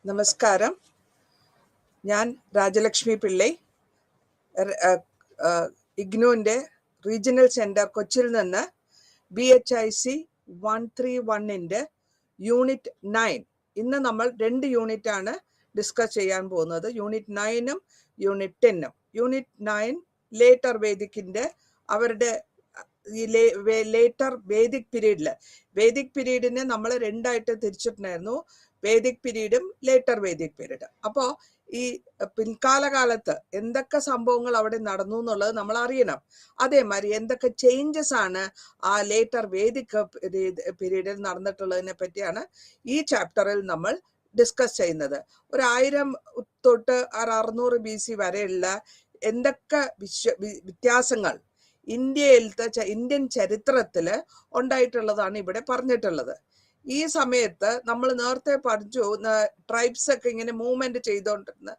നമസ്കാരം. ഞാൻ Rajalakshmi Pillai, ഇഗ്നുവിൻ്റെ regional centre കൊച്ചിയിൽ നിന്ന് BHIC 131-ൻ്റെ യൂണിറ്റ് 9. ഇന്ന് നമ്മൾ 2 യൂണിറ്റാണ് ഡിസ്കസ് ചെയ്യാൻ പോകുന്നത്, യൂണിറ്റ് 9-ഉം യൂണിറ്റ് 10-ഉം. യൂണിറ്റ് 9 ലേറ്റർ വേദിക്കിൻ്റെ അവരുടെ ഈ ലേറ്റർ വേദിക് പീരീഡിനെ നമ്മൾ 2ആയിട്ട് തിരിച്ചിട്ടുണ്ടായിരുന്നു, വേദിക് പീരീഡും ലേറ്റർ വേദിക് പീരീഡ്. അപ്പോൾ ഈ പിൻകാലകാലത്ത് എന്തൊക്കെ സംഭവങ്ങൾ അവിടെ നടന്നു എന്നുള്ളത് നമ്മൾ അറിയണം. അതേമാതിരി എന്തൊക്കെ ചേഞ്ചസ് ആണ് ആ ലേറ്റർ വേദിക് പീരീഡിൽ നടന്നിട്ടുള്ളതിനെ പറ്റിയാണ് ഈ ചാപ്റ്ററിൽ നമ്മൾ ഡിസ്കസ് ചെയ്യുന്നത്. 1000 തൊട്ട് 600 BC വരെയുള്ള എന്തൊക്കെ വ്യത്യാസങ്ങൾ ഇന്ത്യൻ ചരിത്രത്തിൽ ഉണ്ടായിട്ടുള്ളതാണ് ഇവിടെ പറഞ്ഞിട്ടുള്ളത്. ഈ സമയത്ത് നമ്മൾ നേരത്തെ പഠിച്ചു, ട്രൈബ്സ് ഒക്കെ ഇങ്ങനെ മൂവ്മെന്റ് ചെയ്തുകൊണ്ടിരുന്ന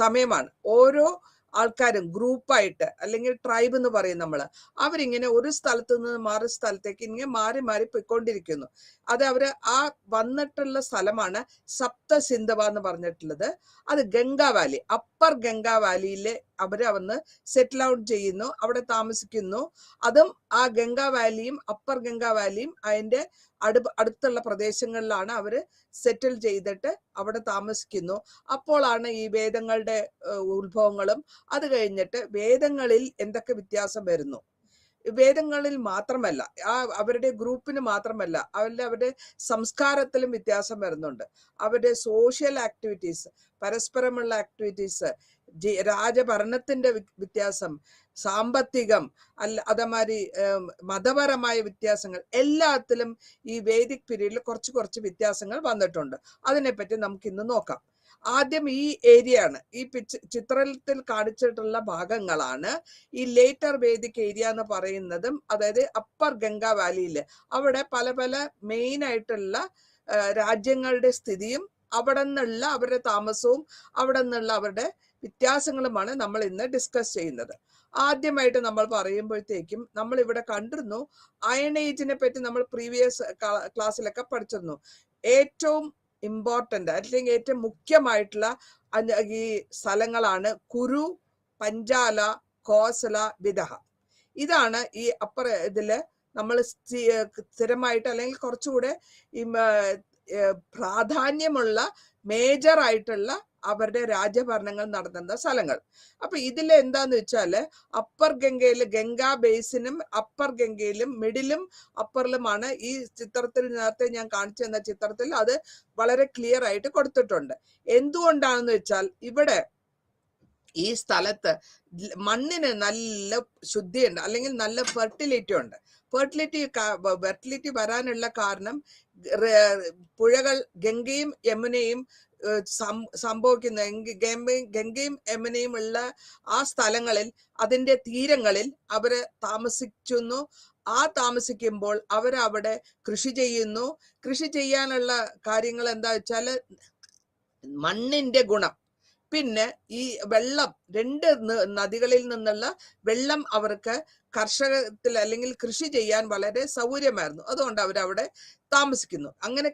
സമയമാണ്. ഓരോ ആൾക്കാരും ഗ്രൂപ്പായിട്ട്, അല്ലെങ്കിൽ ട്രൈബ് എന്ന് പറയും നമ്മൾ, അവരിങ്ങനെ ഒരു സ്ഥലത്ത് നിന്ന് മാറി സ്ഥലത്തേക്ക് ഇങ്ങനെ മാറി മാറി പോയിക്കൊണ്ടിരിക്കുന്നു. അത് അവര് ആ വന്നിട്ടുള്ള സ്ഥലമാണ് സപ്തസിന്ധവ എന്ന് പറഞ്ഞിട്ടുള്ളത്. അത് ഗംഗാ വാലി, അപ്പർ ഗംഗാ വാലിയിൽ അവര് വന്ന് സെറ്റിൽ ഔട്ട് ചെയ്യുന്നു, അവിടെ താമസിക്കുന്നു. അതും ആ ഗംഗാ വാലിയും അപ്പർ ഗംഗാ വാലിയും അതിന്റെ അടുത്തുള്ള പ്രദേശങ്ങളിലാണ് അവര് സെറ്റിൽ ചെയ്തിട്ട് അവിടെ താമസിക്കുന്നു. അപ്പോഴാണ് ഈ വേദങ്ങളുടെ ഉത്ഭവങ്ങളും അത് കഴിഞ്ഞിട്ട് വേദങ്ങളിൽ എന്തൊക്കെ വ്യത്യാസം വരുന്നു. വേദങ്ങളിൽ മാത്രമല്ല, അവരുടെ ഗ്രൂപ്പിന് മാത്രമല്ല, അവരുടെ സംസ്കാരത്തിലും വ്യത്യാസം വരുന്നുണ്ട്. അവരുടെ സോഷ്യൽ ആക്ടിവിറ്റീസ്, പരസ്പരമുള്ള ആക്ടിവിറ്റീസ്, രാജഭരണത്തിന്റെ വ്യത്യാസം, സാമ്പത്തികം, അതേമാതിരി മതപരമായ വ്യത്യാസങ്ങൾ, എല്ലാത്തിലും ഈ വേദിക് പീരീഡിൽ കുറച്ച് വ്യത്യാസങ്ങൾ വന്നിട്ടുണ്ട്. അതിനെപ്പറ്റി നമുക്ക് ഇന്ന് നോക്കാം. ആദ്യം ഈ ഏരിയ ആണ്, ഈ ചിത്രത്തിൽ കാണിച്ചിട്ടുള്ള ഭാഗങ്ങളാണ് ഈ ലേറ്റർ വേദിക് ഏരിയ എന്ന് പറയുന്നതും. അതായത് അപ്പർ ഗംഗാ വാലിയിൽ അവിടെ പല പല മെയിൻ ആയിട്ടുള്ള രാജ്യങ്ങളുടെ സ്ഥിതിയും അവിടെ നിന്നുള്ള അവരുടെ താമസവും അവിടെ നിന്നുള്ള അവരുടെ വ്യത്യാസങ്ങളുമാണ് നമ്മൾ ഇന്ന് ഡിസ്കസ് ചെയ്യുന്നത്. ആദ്യമായിട്ട് നമ്മൾ പറയുമ്പോഴത്തേക്കും നമ്മൾ ഇവിടെ കണ്ടിരുന്നു, അയൺ ഏജിനെ പറ്റി നമ്മൾ പ്രീവിയസ് ക്ലാസ്സിലൊക്കെ പഠിച്ചിരുന്നു. ഏറ്റവും ഇമ്പോർട്ടൻ്റ് അല്ലെങ്കിൽ ഏറ്റവും മുഖ്യമായിട്ടുള്ള ഈ സ്ഥലങ്ങളാണ് കുരു, പഞ്ചാല, കോസല, വിദഹ. ഇതാണ് ഈ അപ്പർ ഇതില് നമ്മൾ സ്ഥിരമായിട്ട് അല്ലെങ്കിൽ കുറച്ചുകൂടെ ഈ പ്രാധാന്യമുള്ള മേജർ ആയിട്ടുള്ള അവരുടെ രാജ്യഭരണങ്ങൾ നടന്ന സ്ഥലങ്ങൾ. അപ്പൊ ഇതിൽ എന്താന്ന് വെച്ചാല് അപ്പർ ഗംഗയിൽ, ഗംഗാ ബേസിനും അപ്പർ ഗംഗയിലും മിഡിലും അപ്പറിലുമാണ് ഈ ചിത്രത്തിൽ, നേരത്തെ ഞാൻ കാണിച്ചു തന്ന ചിത്രത്തിൽ അത് വളരെ ക്ലിയർ ആയിട്ട് കൊടുത്തിട്ടുണ്ട്. എന്തുകൊണ്ടാണെന്ന് വെച്ചാൽ ഇവിടെ ഈ സ്ഥലത്ത് മണ്ണിന് നല്ല ശുദ്ധിയുണ്ട്, അല്ലെങ്കിൽ നല്ല ഫെർട്ടിലിറ്റി ഉണ്ട്. ഫെർട്ടിലിറ്റി വരാനുള്ള കാരണം പുഴകൾ ഗംഗയും യമുനയും സംഭവിക്കുന്ന, ഗംഗയും യമുനയും ഉള്ള ആ സ്ഥലങ്ങളിൽ, അതിന്റെ തീരങ്ങളിൽ അവര് താമസിക്കുന്നു. ആ താമസിക്കുമ്പോൾ അവരവിടെ കൃഷി ചെയ്യുന്നു. കൃഷി ചെയ്യാനുള്ള കാര്യങ്ങൾ എന്താ വെച്ചാല് മണ്ണിന്റെ ഗുണം, പിന്നെ ഈ വെള്ളം, 2 നദികളിൽ നിന്നുള്ള വെള്ളം അവർക്ക് കർഷകത്തിൽ അല്ലെങ്കിൽ കൃഷി ചെയ്യാൻ വളരെ സൗകര്യമായിരുന്നു. അതുകൊണ്ട് അവരവിടെ താമസിക്കുന്നു. അങ്ങനെ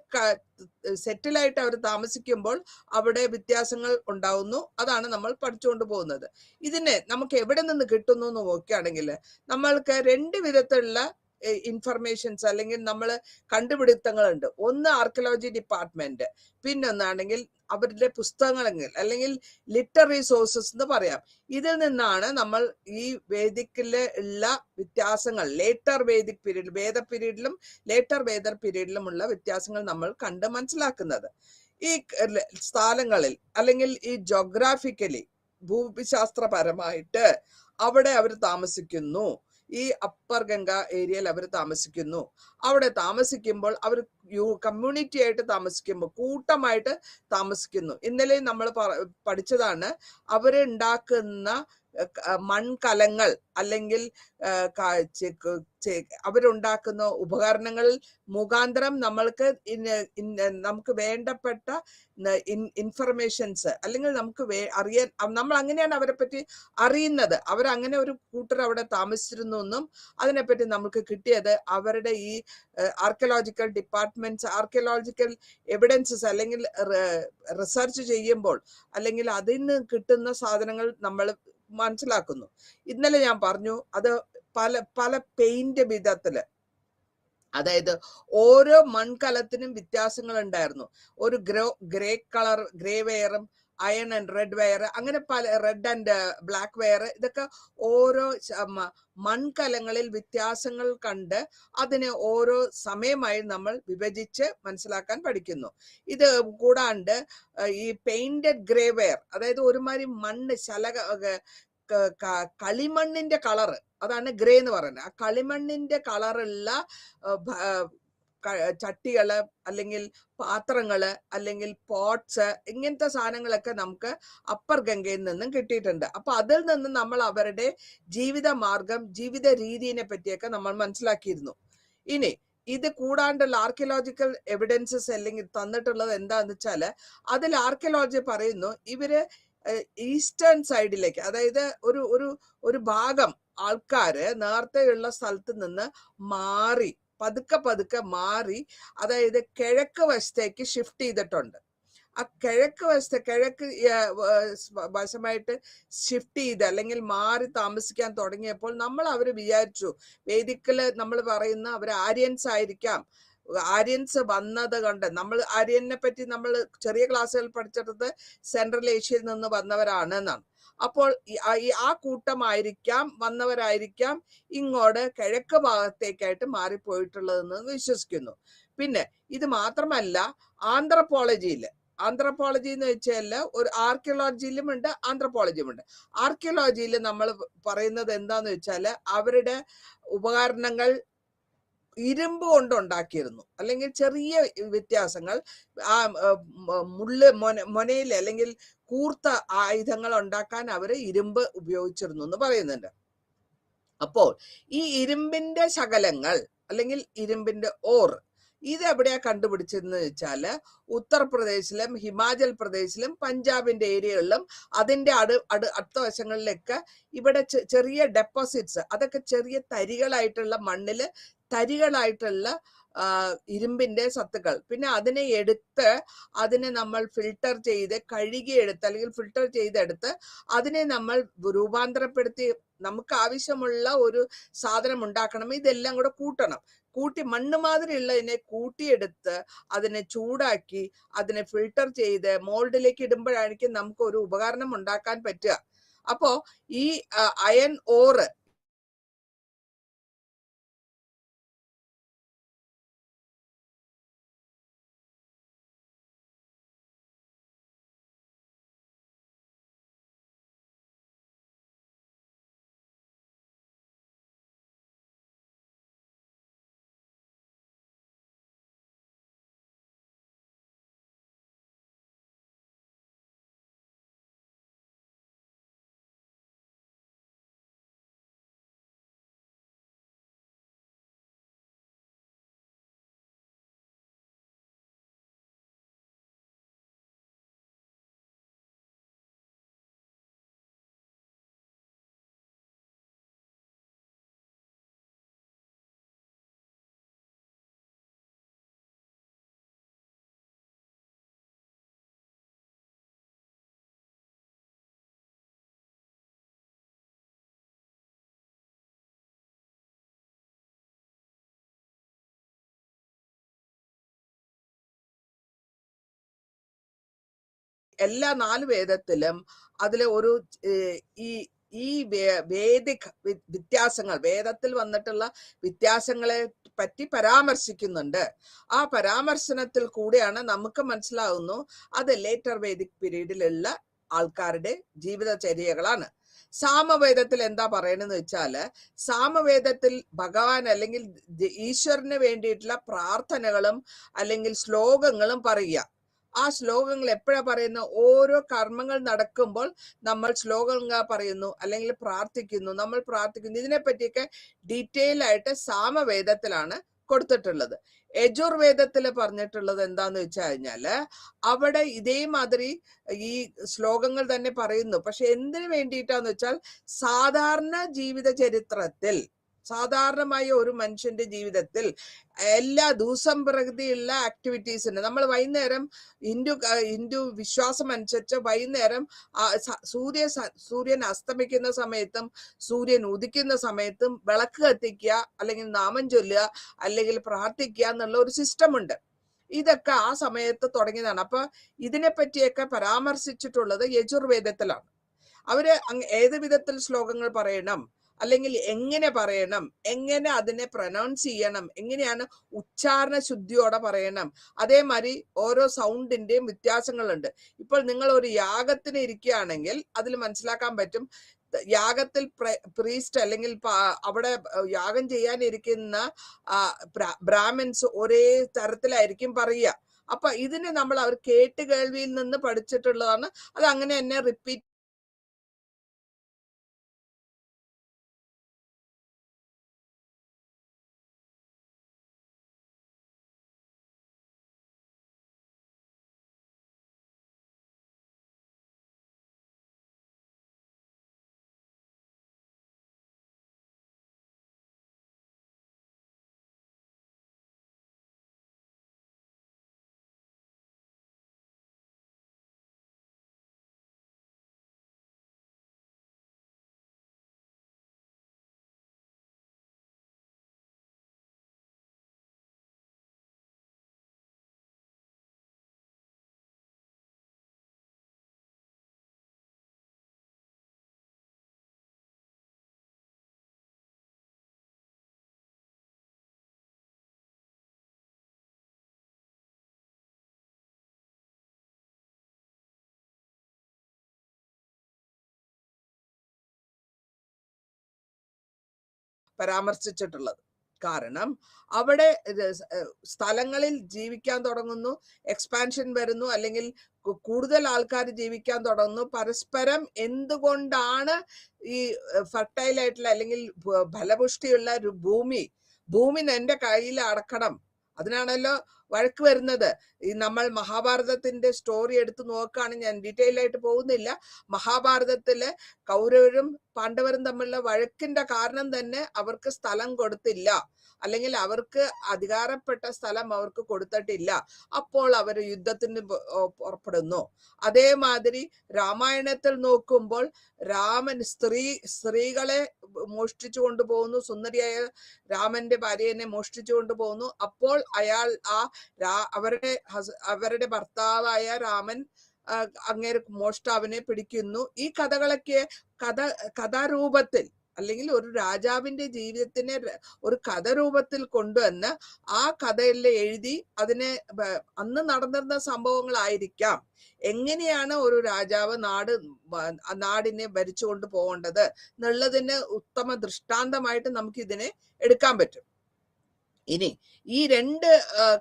സെറ്റിലായിട്ട് അവർ താമസിക്കുമ്പോൾ അവിടെ വ്യത്യാസങ്ങൾ ഉണ്ടാവുന്നു. അതാണ് നമ്മൾ പഠിച്ചുകൊണ്ട് പോകുന്നത്. ഇതിനെ നമുക്ക് എവിടെ നിന്ന് കിട്ടുന്നു എന്ന് നോക്കുകയാണെങ്കിൽ നമ്മൾക്ക് 2 വിധത്തിലുള്ള ഇൻഫർമേഷൻസ് അല്ലെങ്കിൽ നമ്മൾ കണ്ടുപിടുത്തങ്ങളുണ്ട്. ഒന്ന് ആർക്കിയോളജി ഡിപ്പാർട്ട്മെന്റ്, പിന്നൊന്നാണെങ്കിൽ അവരുടെ പുസ്തകങ്ങൾ അല്ലെങ്കിൽ ലിറ്റററി സോഴ്സസ് എന്ന് പറയാം. ഇതിൽ നിന്നാണ് നമ്മൾ ഈ വേദിക്കില് ഉള്ള വ്യത്യാസങ്ങൾ, ലേറ്റർ വേദിക് പീരീഡ്, വേദ പീരീഡിലും ലേറ്റർ വേദ പീരീഡിലുമുള്ള വ്യത്യാസങ്ങൾ നമ്മൾ കണ്ട് മനസ്സിലാക്കുന്നത്. ഈ സ്ഥലങ്ങളിൽ അല്ലെങ്കിൽ ഈ ജോഗ്രാഫിക്കലി, ഭൂമിശാസ്ത്രപരമായിട്ട് അവിടെ അവർ താമസിക്കുന്നു. ഈ അപ്പർ ഗംഗ ഏരിയയിൽ അവർ താമസിക്കുന്നു. അവിടെ താമസിക്കുമ്പോൾ അവർ കമ്മ്യൂണിറ്റി ആയിട്ട് താമസിക്കുമ്പോൾ, കൂട്ടമായിട്ട് താമസിക്കുന്നു. ഇന്നലെ നമ്മൾ പഠിച്ചതാണ്, അവരുണ്ടാക്കുന്ന മൺകലങ്ങൾ അല്ലെങ്കിൽ അവരുണ്ടാക്കുന്ന ഉപകരണങ്ങൾ മുഖാന്തരം നമുക്ക് നമുക്ക് വേണ്ടപ്പെട്ട ഇൻഫർമേഷൻസ് അല്ലെങ്കിൽ നമുക്ക് അറിയാൻ, നമ്മൾ അങ്ങനെയാണ് അവരെ പറ്റി അറിയുന്നത്. അവരങ്ങനെ ഒരു കൂട്ടർ അവിടെ താമസിച്ചിരുന്നു എന്നും അതിനെപ്പറ്റി നമുക്ക് കിട്ടിയത് അവരുടെ ഈ ആർക്കിയോളജിക്കൽ ഡിപ്പാർട്ട്മെന്റ്സ്, ആർക്കിയോളജിക്കൽ എവിഡൻസസ് അല്ലെങ്കിൽ റിസർച്ച് ചെയ്യുമ്പോൾ അല്ലെങ്കിൽ അതിൽ നിന്ന് കിട്ടുന്ന സാധനങ്ങൾ നമ്മൾ മനസ്സിലാക്കുന്നു. ഇന്നലെ ഞാൻ പറഞ്ഞു അത് പല പല പെയിന്റ് വിധത്തില്, അതായത് ഓരോ മൺകലത്തിനും വ്യത്യാസങ്ങൾ ഉണ്ടായിരുന്നു. ഒരു ഗ്രേ കളർ ഗ്രേ വെയറും അയൺ ആൻഡ് റെഡ് വെയർ, അങ്ങനെ പല റെഡ് ആൻഡ് ബ്ലാക്ക് വെയർ, ഇതൊക്കെ ഓരോ മൺകലങ്ങളിൽ വ്യത്യാസങ്ങൾ കണ്ട് അതിനെ ഓരോ സമയമായി നമ്മൾ വിഭജിച്ച് മനസ്സിലാക്കാൻ പഠിക്കുന്നു. ഇത് കൂടാണ്ട് ഈ പെയിന്റഡ് ഗ്രേ വെയർ, അതായത് ഒരുമാതിരി മണ്ണ് കളിമണ്ണിന്റെ കളറ്, അതാണ് ഗ്രേ എന്ന് പറയുന്നത്. ആ കളിമണ്ണിന്റെ കളറുള്ള ചട്ടികള് അല്ലെങ്കിൽ പാത്രങ്ങള് അല്ലെങ്കിൽ പോട്ട്സ്, ഇങ്ങനത്തെ സാധനങ്ങളൊക്കെ നമുക്ക് അപ്പർ ഗംഗയിൽ നിന്നും കിട്ടിയിട്ടുണ്ട്. അപ്പൊ അതിൽ നിന്നും നമ്മൾ അവരുടെ ജീവിത മാർഗം, ജീവിത രീതിയെ പറ്റിയൊക്കെ നമ്മൾ മനസ്സിലാക്കിയിരുന്നു. ഇനി ഇത് കൂടാണ്ടുള്ള ആർക്കിയോളജിക്കൽ എവിഡൻസസ് അല്ലെങ്കിൽ തന്നിട്ടുള്ളത് എന്താന്ന് വെച്ചാല്, അതിൽ ആർക്കിയോളജി പറയുന്നു ഇവര് ഈസ്റ്റേൺ സൈഡിലേക്ക്, അതായത് ഒരു ഭാഗം ആൾക്കാര് നേരത്തെയുള്ള സ്ഥലത്ത് നിന്ന് മാറി പതുക്കെ മാറി, അതായത് കിഴക്ക് വശത്തേക്ക് ഷിഫ്റ്റ് ചെയ്തിട്ടുണ്ട്. ആ കിഴക്ക് വശമായിട്ട് ഷിഫ്റ്റ് ചെയ്ത് അല്ലെങ്കിൽ മാറി താമസിക്കാൻ തുടങ്ങിയപ്പോൾ നമ്മൾ അവര് വിചാരിച്ചു വേദിക്കല് നമ്മൾ പറയുന്ന അവർ ആര്യൻസ് ആയിരിക്കാം. ആര്യൻസ് വന്നത് കണ്ട് നമ്മൾ ആര്യനെ പറ്റി നമ്മൾ ചെറിയ ക്ലാസ്സുകൾ പഠിച്ചെടുത്ത് സെൻട്രൽ ഏഷ്യയിൽ നിന്ന് വന്നവരാണ് എന്നാണ്. അപ്പോൾ ആ കൂട്ടമായിരിക്കാം വന്നവരായിരിക്കാം ഇങ്ങോട്ട് കിഴക്ക് ഭാഗത്തേക്കായിട്ട് മാറിപ്പോയിട്ടുള്ളതെന്ന് വിശ്വസിക്കുന്നു. പിന്നെ ഇത് മാത്രമല്ല, ആന്ത്രപ്പോളജി എന്ന് വെച്ചാൽ ഒരു ആർക്കിയോളജിയിലും ഉണ്ട്, ആന്ത്രപ്പോളജിയും ഉണ്ട്. ആർക്കിയോളജിയിൽ നമ്മൾ പറയുന്നത് എന്താന്ന് വെച്ചാൽ അവരുടെ ഉപകരണങ്ങൾ ഇരുമ്പ് കൊണ്ട് ഉണ്ടാക്കിയിരുന്നു, അല്ലെങ്കിൽ ചെറിയ വ്യത്യാസങ്ങൾ ആ മൊനയിൽ അല്ലെങ്കിൽ കൂർത്ത ആയുധങ്ങൾ ഉണ്ടാക്കാൻ അവര് ഇരുമ്പ് ഉപയോഗിച്ചിരുന്നു എന്ന് പറയുന്നുണ്ട്. അപ്പോൾ ഈ ഇരുമ്പിന്റെ ശകലങ്ങൾ അല്ലെങ്കിൽ ഇരുമ്പിന്റെ ഓർ ഇത് എവിടെയാ കണ്ടുപിടിച്ചതെന്ന് വെച്ചാല് ഉത്തർപ്രദേശിലും ഹിമാചൽ പ്രദേശിലും പഞ്ചാബിന്റെ ഏരിയകളിലും അതിന്റെ അടുത്ത വശങ്ങളിലൊക്കെ ഇവിടെ ചെറിയ ഡെപ്പോസിറ്റ്സ്, അതൊക്കെ ചെറിയ തരികളായിട്ടുള്ള മണ്ണില് തരികളായിട്ടുള്ള ഇരുമ്പിന്റെ സത്തുക്കൾ. പിന്നെ അതിനെ നമ്മൾ ഫിൽട്ടർ ചെയ്ത് കഴുകിയെടുത്ത് അല്ലെങ്കിൽ ഫിൽട്ടർ ചെയ്തെടുത്ത് അതിനെ നമ്മൾ രൂപാന്തരപ്പെടുത്തി നമുക്ക് ആവശ്യമുള്ള ഒരു സാധനം ഉണ്ടാക്കണം. ഇതെല്ലാം കൂടെ കൂട്ടി മണ്ണ് മാതിരിയുള്ളതിനെ കൂട്ടിയെടുത്ത് അതിനെ ചൂടാക്കി അതിനെ ഫിൽട്ടർ ചെയ്ത് മോൾഡിലേക്ക് ഇടുമ്പോഴായിരിക്കും നമുക്ക് ഒരു ഉപകരണം ഉണ്ടാക്കാൻ പറ്റുക. അപ്പോ ഈ അയൺ ഓറ് എല്ലാ 4 വേദത്തിലും അതിലെ ഒരു ഈ വേദിക് വ്യത്യാസങ്ങൾ, വേദത്തിൽ വന്നിട്ടുള്ള വ്യത്യാസങ്ങളെ പറ്റി പരാമർശിക്കുന്നുണ്ട്. ആ പരാമർശനത്തിൽ കൂടെയാണ് നമുക്ക് മനസ്സിലാവുന്നു അത് ലേറ്റർ വേദിക് പീരീഡിലുള്ള ആൾക്കാരുടെ ജീവിതചര്യകളാണ്. സാമവേദത്തിൽ എന്താ പറയണെന്ന് വെച്ചാല്, സാമവേദത്തിൽ ഭഗവാൻ അല്ലെങ്കിൽ ഈശ്വരന് വേണ്ടിയിട്ടുള്ള പ്രാർത്ഥനകളും അല്ലെങ്കിൽ ശ്ലോകങ്ങളും പറയുക. ആ ശ്ലോകങ്ങൾ എപ്പോഴാ പറയുന്നത്? ഓരോ കർമ്മങ്ങൾ നടക്കുമ്പോൾ നമ്മൾ ശ്ലോകങ്ങൾ പറയുന്നു, അല്ലെങ്കിൽ പ്രാർത്ഥിക്കുന്നു, നമ്മൾ പ്രാർത്ഥിക്കുന്നു. ഇതിനെപ്പറ്റിയൊക്കെ ഡീറ്റെയിൽ ആയിട്ട് സാമവേദത്തിലാണ് കൊടുത്തിട്ടുള്ളത്. യജുർവേദത്തിൽ പറഞ്ഞിട്ടുള്ളത് എന്താന്ന് വെച്ച് കഴിഞ്ഞാല് അവിടെ ഇതേമാതിരി ഈ ശ്ലോകങ്ങൾ തന്നെ പറയുന്നു. പക്ഷെ എന്തിനു വേണ്ടിയിട്ടാന്ന് വെച്ചാൽ സാധാരണ ജീവിത ചരിത്രത്തിൽ, സാധാരണമായ ഒരു മനുഷ്യന്റെ ജീവിതത്തിൽ എല്ലാ ദിവസം പ്രകൃതിയുള്ള ആക്ടിവിറ്റീസിന് നമ്മൾ വൈകുന്നേരം ഹിന്ദു വിശ്വാസം അനുസരിച്ച് വൈകുന്നേരം സൂര്യൻ അസ്തമിക്കുന്ന സമയത്തും സൂര്യൻ ഉദിക്കുന്ന സമയത്തും വിളക്ക് കത്തിക്കുക, അല്ലെങ്കിൽ നാമം ചൊല്ലുക, അല്ലെങ്കിൽ പ്രാർത്ഥിക്കുക എന്നുള്ള ഒരു സിസ്റ്റം ഉണ്ട്. ഇതൊക്കെ ആ സമയത്ത് തുടങ്ങിയതാണ്. അപ്പൊ ഇതിനെപ്പറ്റിയൊക്കെ പരാമർശിച്ചിട്ടുള്ളത് യജുർവേദത്തിലാണ്. അവര് ഏത് വിധത്തിൽ ശ്ലോകങ്ങൾ പറയണം, അല്ലെങ്കിൽ എങ്ങനെ പറയണം, എങ്ങനെ അതിനെ പ്രൊനൗൺസ് ചെയ്യണം, എങ്ങനെയാണ് ഉച്ചാരണ ശുദ്ധിയോടെ പറയണം, അതേമാതിരി ഓരോ സൗണ്ടിന്റെയും വ്യത്യാസങ്ങളുണ്ട്. ഇപ്പോൾ നിങ്ങൾ ഒരു യാഗത്തിന് ഇരിക്കുകയാണെങ്കിൽ അതിൽ മനസ്സിലാക്കാൻ പറ്റും. യാഗത്തിൽ പ്രീസ്റ്റ് അല്ലെങ്കിൽ അവിടെ യാഗം ചെയ്യാനിരിക്കുന്ന ബ്രാഹ്മിൻസ് ഒരേ തരത്തിലായിരിക്കും പറയുക. അപ്പൊ ഇതിന് നമ്മൾ അവർ കേട്ടുകേൾവിയിൽ നിന്ന് പഠിച്ചിട്ടുള്ളതാണ്. അത് അങ്ങനെ തന്നെ റിപ്പീറ്റ് പരാമർശിച്ചിട്ടുള്ളത്. കാരണം അവിടെ സ്ഥലങ്ങളിൽ ജീവിക്കാൻ തുടങ്ങുന്നു, എക്സ്പാൻഷൻ വരുന്നു, അല്ലെങ്കിൽ കൂടുതൽ ആൾക്കാർ ജീവിക്കാൻ തുടങ്ങുന്നു. പരസ്പരം എന്തുകൊണ്ടാണ് ഈ ഫെർട്ടൈൽ ആയിട്ടുള്ള അല്ലെങ്കിൽ ഫലപുഷ്ടിയുള്ള ഒരു ഭൂമി എന്റെ കയ്യിൽ അടക്കണം, അതിനാണല്ലോ വഴക്ക് വരുന്നത്. ഈ നമ്മൾ മഹാഭാരതത്തിന്റെ സ്റ്റോറി എടുത്ത് നോക്കുകയാണെങ്കിൽ, ഞാൻ ഡീറ്റെയിൽ ആയിട്ട് പോകുന്നില്ല, മഹാഭാരതത്തില് കൗരവരും പാണ്ഡവരും തമ്മിലുള്ള വഴക്കിന്റെ കാരണം തന്നെ അവർക്ക് സ്ഥലം കൊടുത്തില്ല, അല്ലെങ്കിൽ അവർക്ക് അധികാരപ്പെട്ട സ്ഥലം അവർക്ക് കൊടുത്തിട്ടില്ല. അപ്പോൾ അവർ യുദ്ധത്തിന് പുറപ്പെടുന്നു. അതേമാതിരി രാമായണത്തിൽ നോക്കുമ്പോൾ രാമൻ സ്ത്രീകളെ മോഷ്ടിച്ചു കൊണ്ടുപോകുന്നു, സുന്ദരിയായ രാമന്റെ ഭാര്യനെ മോഷ്ടിച്ചു കൊണ്ടുപോകുന്നു. അപ്പോൾ അയാൾ അവരുടെ ഭർത്താവായ രാമൻ അങ്ങേര് മോഷ്ടാവിനെ പിടിക്കുന്നു. ഈ കഥകളൊക്കെ കഥാരൂപത്തിൽ, അല്ലെങ്കിൽ ഒരു രാജാവിന്റെ ജീവിതത്തിനെ ഒരു കഥരൂപത്തിൽ കൊണ്ടുവന്ന് ആ കഥയിൽ എഴുതി അതിനെ അന്ന് നടന്നിരുന്ന സംഭവങ്ങളായിരിക്കാം. എങ്ങനെയാണ് ഒരു രാജാവ് നാടിനെ ഭരിച്ചുകൊണ്ട് പോകേണ്ടത് എന്നുള്ളതിന് ഉത്തമ ദൃഷ്ടാന്തമായിട്ട് നമുക്ക് ഇതിനെ എടുക്കാൻ പറ്റും. ഇനി ഈ രണ്ട്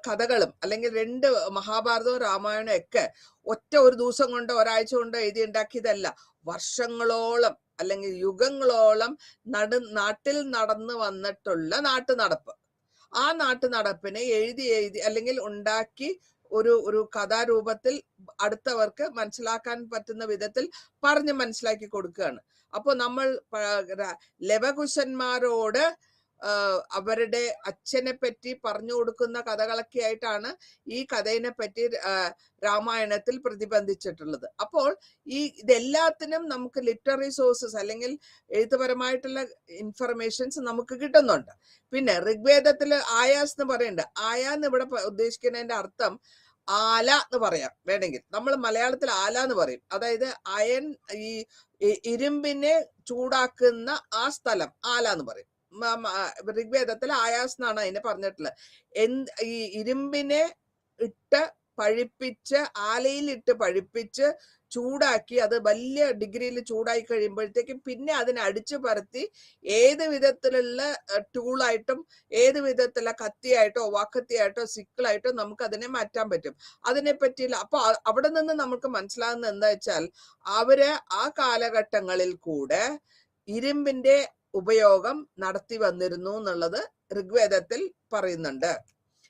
കഥകളും, അല്ലെങ്കിൽ രണ്ട് മഹാഭാരതവും രാമായണവും ഒക്കെ ഒറ്റ ഒരു ദിവസം കൊണ്ടോ ഒരാഴ്ച കൊണ്ടോ എഴുതി ഉണ്ടാക്കിയതല്ല. വർഷങ്ങളോളം അല്ലെങ്കിൽ യുഗങ്ങളോളം നാട്ടിൽ നടന്നു വന്നിട്ടുള്ള നാട്ടുനടപ്പ്. ആ നാട്ടുനടപ്പിനെ എഴുതി അല്ലെങ്കിൽ ഉണ്ടാക്കി ഒരു കഥാരൂപത്തിൽ അടുത്തവർക്ക് മനസ്സിലാക്കാൻ പറ്റുന്ന വിധത്തിൽ പറഞ്ഞ് മനസ്സിലാക്കി കൊടുക്കുകയാണ്. അപ്പോൾ നമ്മൾ ലവകുശന്മാരോട് അവരുടെ അച്ഛനെ പറ്റി പറഞ്ഞു കൊടുക്കുന്ന കഥകളൊക്കെ ആയിട്ടാണ് ഈ കഥയെ പറ്റി രാമായണത്തിൽ പ്രതിബന്ധിച്ചിട്ടുള്ളത്. അപ്പോൾ ഇതെല്ലാത്തിനും നമുക്ക് ലിറ്റററി സോഴ്സസ് അല്ലെങ്കിൽ എഴുത്തുപരമായിട്ടുള്ള ഇൻഫർമേഷൻസ് നമുക്ക് കിട്ടുന്നുണ്ട്. പിന്നെ ഋഗ്വേദത്തിൽ ആയാസ് എന്ന് പറയുന്നുണ്ട്. ആയ എന്ന് ഇവിടെ ഉദ്ദേശിക്കുന്നതിന്റെ അർത്ഥം ആല എന്ന് പറയാം. വേണമെങ്കിൽ നമ്മൾ മലയാളത്തിൽ ആല എന്ന് പറയും. അതായത് അയൺ, ഈ ഇരുമ്പിനെ ചൂടാക്കുന്ന ആ സ്ഥലം ആല എന്ന് പറയും. ഋഗ്വേദത്തിൽ ആയാസ് എന്നാണ് അതിനെ പറഞ്ഞിട്ടുള്ളത്. ഈ ഇരുമ്പിനെ ഇട്ട് പഴിപ്പിച്ച് ആലയിലിട്ട് പഴിപ്പിച്ച് ചൂടാക്കി അത് വലിയ ഡിഗ്രിയിൽ ചൂടായി കഴിയുമ്പോഴത്തേക്കും പിന്നെ അതിനെ അടിച്ചു പരത്തി ഏത് വിധത്തിലുള്ള ടൂളായിട്ടും ഏത് വിധത്തിലുള്ള കത്തിയായിട്ടോ വാക്കത്തിയായിട്ടോ സിക്കിളായിട്ടോ നമുക്ക് അതിനെ മാറ്റാൻ പറ്റും. അതിനെ പറ്റിയില്ല. അപ്പൊ അവിടെ നിന്ന് നമുക്ക് മനസ്സിലാകുന്നത് എന്താ വെച്ചാൽ അവര് ആ കാലഘട്ടങ്ങളിൽ കൂടെ ഇരുമ്പിന്റെ ഉപയോഗം നടത്തി വന്നിരുന്നു എന്നുള്ളത് ഋഗ്വേദത്തിൽ പറയുന്നുണ്ട്.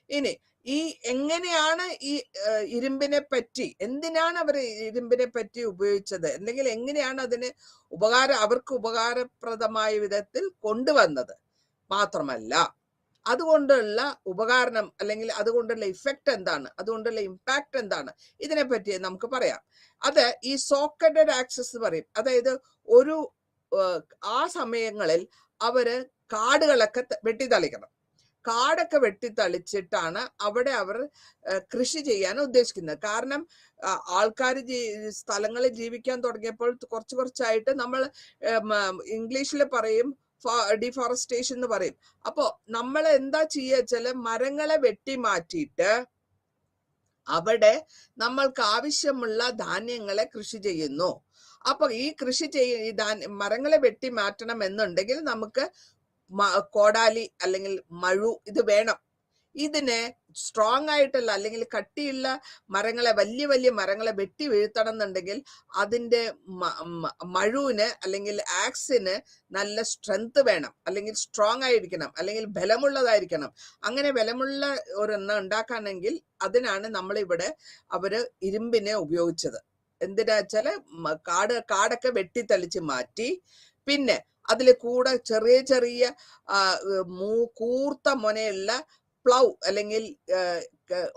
ഇനി ഈ എങ്ങനെയാണ് ഈ ഇരുമ്പിനെ പറ്റി, എന്തിനാണ് അവർ ഇരുമ്പിനെ പറ്റി ഉപയോഗിച്ചത്, അല്ലെങ്കിൽ എങ്ങനെയാണ് അതിന് അവർക്ക് ഉപകാരപ്രദമായ വിധത്തിൽ കൊണ്ടുവന്നത് മാത്രമല്ല അതുകൊണ്ടുള്ള ഉപകാരണം അല്ലെങ്കിൽ അതുകൊണ്ടുള്ള ഇഫക്റ്റ് എന്താണ്, അതുകൊണ്ടുള്ള ഇമ്പാക്ട് എന്താണ്, ഇതിനെ പറ്റി നമുക്ക് പറയാം. അത് ഈ സോക്കറ്റഡ് ആക്സസ് പറയും. അതായത് ഒരു ആ സമയങ്ങളിൽ അവര് കാടുകളൊക്കെ വെട്ടിത്തളിക്കണം. കാടൊക്കെ വെട്ടിത്തളിച്ചിട്ടാണ് അവിടെ അവർ കൃഷി ചെയ്യാൻ ഉദ്ദേശിക്കുന്നത്. കാരണം ആൾക്കാർ സ്ഥലങ്ങളിൽ ജീവിക്കാൻ തുടങ്ങിയപ്പോൾ കുറച്ചായിട്ട് നമ്മൾ ഇംഗ്ലീഷിൽ പറയും ഡിഫോറസ്റ്റേഷൻ എന്ന് പറയും. അപ്പോ നമ്മൾ എന്താ ചെയ്യുക വെച്ചാൽ മരങ്ങളെ വെട്ടി മാറ്റിയിട്ട് അവിടെ നമ്മൾക്ക് ആവശ്യമുള്ള ധാന്യങ്ങളെ കൃഷി ചെയ്യുന്നു. അപ്പൊ ഈ കൃഷി മരങ്ങളെ വെട്ടി മാറ്റണം എന്നുണ്ടെങ്കിൽ നമുക്ക് കോടാലി അല്ലെങ്കിൽ മഴു ഇത് വേണം. ഇതിനെ സ്ട്രോങ് ആയിട്ടുള്ള അല്ലെങ്കിൽ കട്ടിയുള്ള മരങ്ങളെ വലിയ മരങ്ങളെ വെട്ടി വീഴ്ത്തണം എന്നുണ്ടെങ്കിൽ അതിന്റെ മഴുവിന് അല്ലെങ്കിൽ ആക്സിന് നല്ല സ്ട്രെങ്ത് വേണം, അല്ലെങ്കിൽ സ്ട്രോങ് ആയിരിക്കണം, അല്ലെങ്കിൽ ബലമുള്ളതായിരിക്കണം. അങ്ങനെ ബലമുള്ള ഒരെണ്ണം ഉണ്ടാക്കാനെങ്കിൽ അതിനാണ് നമ്മളിവിടെ അവര് ഇരുമ്പിനെ ഉപയോഗിച്ചത്. എന്തിനാ വെച്ചാല് കാടൊക്കെ വെട്ടിത്തെളിച്ച് മാറ്റി പിന്നെ അതിൽ കൂടെ ചെറിയ കൂർത്ത മുനയുള്ള പ്ലൗ അല്ലെങ്കിൽ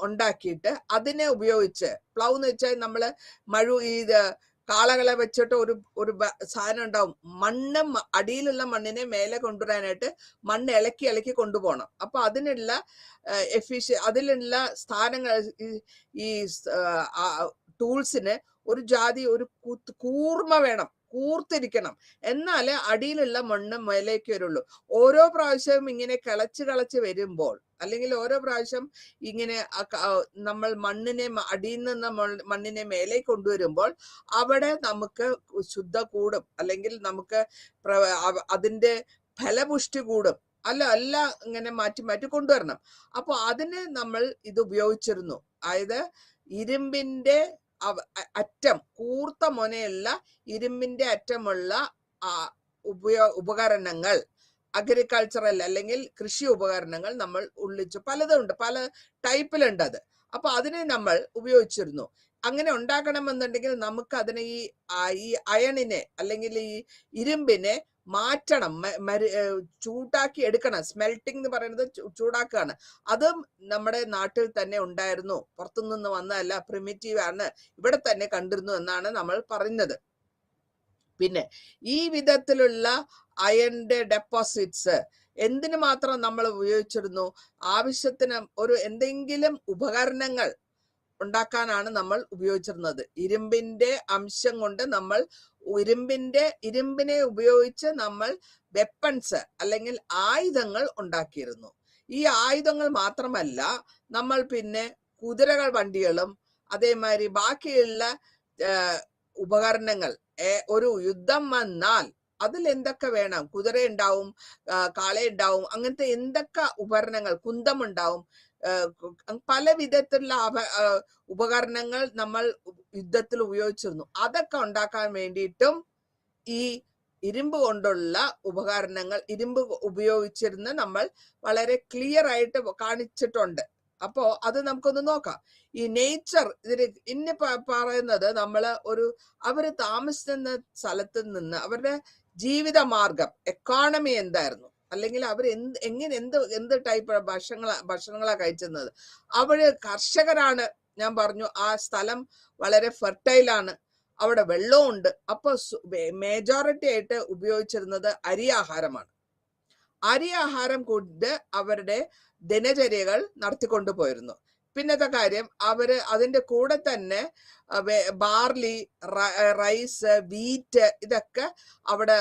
ഉണ്ടാക്കിയിട്ട് അതിനെ ഉപയോഗിച്ച്, പ്ലൗ എന്ന് വെച്ചാൽ നമ്മള് കാളകളെ വെച്ചിട്ട് ഒരു സാധനം ഉണ്ടാവും. അടിയിലുള്ള മണ്ണിനെ മേലെ കൊണ്ടുവരാനായിട്ട് മണ്ണ് ഇളക്കി കൊണ്ടുപോകണം. അപ്പൊ അതിനുള്ള അതിലുള്ള സ്ഥാനങ്ങൾ ഈ ടൂൾസിന് ഒരു കൂർമ വേണം, കൂർത്തിരിക്കണം, എന്നാലേ അടിയിലുള്ള മണ്ണ് മേലേക്ക് വരുള്ളൂ. ഓരോ പ്രാവശ്യവും ഇങ്ങനെ കിളച്ച് വരുമ്പോൾ അല്ലെങ്കിൽ ഓരോ പ്രാവശ്യം ഇങ്ങനെ നമ്മൾ അടിയിൽ നിന്ന് മണ്ണിനെ മേലേക്ക് കൊണ്ടുവരുമ്പോൾ അവിടെ നമുക്ക് ശുദ്ധ കൂടും, അല്ലെങ്കിൽ നമുക്ക് അതിന്റെ ഫലപുഷ്ടി കൂടും. അല്ല ഇങ്ങനെ മാറ്റി കൊണ്ടുവരണം. അപ്പൊ അതിന് നമ്മൾ ഇത് ഉപയോഗിച്ചിരുന്നു. അതായത് ഇരുമ്പിന്റെ അറ്റം, കൂർത്ത മുനയുള്ള ഇരുമ്പിന്റെ അറ്റമുള്ള ഉപകരണങ്ങൾ, അഗ്രികൾച്ചറൽ അല്ലെങ്കിൽ കൃഷി ഉപകരണങ്ങൾ നമ്മൾ പലതുണ്ട്, പല ടൈപ്പിലുണ്ട് അത്. അപ്പൊ അതിനെ നമ്മൾ ഉപയോഗിച്ചിരുന്നു. അങ്ങനെ ഉണ്ടാക്കണമെന്നുണ്ടെങ്കിൽ നമുക്ക് അതിനെ ഈ അയണിനെ അല്ലെങ്കിൽ ഈ ഇരുമ്പിനെ മാറ്റണം, ചൂടാക്കി എടുക്കണം. സ്മെൽറ്റിംഗ് എന്ന് പറയുന്നത് ചൂടാക്കുകയാണ്. അതും നമ്മുടെ നാട്ടിൽ തന്നെ ഉണ്ടായിരുന്നു, പുറത്തുനിന്ന് വന്നതല്ല, പ്രിമിറ്റീവ് ആണ്, ഇവിടെ തന്നെ കണ്ടിരുന്നു എന്നാണ് നമ്മൾ പറയുന്നത്. പിന്നെ ഈ വിധത്തിലുള്ള അയണിന്റെ ഡെപ്പോസിറ്റ്സ് എന്തിനു മാത്രം നമ്മൾ ഉപയോഗിച്ചിരുന്നു? ആവശ്യത്തിന് എന്തെങ്കിലും ഉപകരണങ്ങൾ ഉണ്ടാക്കാനാണ് നമ്മൾ ഉപയോഗിച്ചിരുന്നത്. ഇരുമ്പിന്റെ അംശം കൊണ്ട് നമ്മൾ ഇരുമ്പിനെ ഉപയോഗിച്ച് നമ്മൾ വെപ്പൺസ് അല്ലെങ്കിൽ ആയുധങ്ങൾ ഉണ്ടാക്കിയിരുന്നു. ഈ ആയുധങ്ങൾ മാത്രമല്ല, നമ്മൾ പിന്നെ കുതിരകൾ വണ്ടികളും അതേമാതിരി ബാക്കിയുള്ള ഉപകരണങ്ങൾ, ഒരു യുദ്ധം വന്നാൽ അതിൽ എന്തൊക്കെ വേണം, കുതിര ഉണ്ടാവും, കാള ഉണ്ടാവും, അങ്ങനത്തെ എന്തൊക്കെ ഉപകരണങ്ങൾ, കുന്തം ഉണ്ടാവും, പല വിധത്തിലുള്ള ഉപകരണങ്ങൾ നമ്മൾ യുദ്ധത്തിൽ ഉപയോഗിച്ചിരുന്നു. അതൊക്കെ ഉണ്ടാക്കാൻ വേണ്ടിയിട്ടും ഈ ഇരുമ്പ് കൊണ്ടുള്ള ഉപകരണങ്ങൾ, ഇരുമ്പ് ഉപയോഗിച്ചിരുന്ന് നമ്മൾ വളരെ ക്ലിയർ ആയിട്ട് കാണിച്ചിട്ടുണ്ട്. അപ്പോ അത് നമുക്കൊന്ന് നോക്കാം. ഈ നേച്ചർ ഇതിന് പറയുന്നത് അവര് താമസിക്കുന്ന സ്ഥലത്ത് നിന്ന് അവരുടെ ജീവിത മാർഗം, എക്കോണമി എന്തായിരുന്നു, അല്ലെങ്കിൽ അവർ എന്ത് ടൈപ്പ് ഭക്ഷണങ്ങളാ കഴിച്ചിരുന്നത്. അവര് കർഷകരാണ്. ഞാൻ പറഞ്ഞു ആ സ്ഥലം വളരെ ഫെർട്ടൈലാണ്, അവിടെ വെള്ളമുണ്ട്. അപ്പൊ മേജോറിറ്റി ആയിട്ട് ഉപയോഗിച്ചിരുന്നത് അരിയാഹാരമാണ്. അരിയാഹാരം കൊണ്ട് അവരുടെ ദിനചര്യകൾ നടത്തിക്കൊണ്ടു പോയിരുന്നു. പിന്നത്തെ കാര്യം അതിന്റെ കൂടെ തന്നെ ബാർലി, റൈസ്, വീറ്റ് ഇതൊക്കെ അവിടെ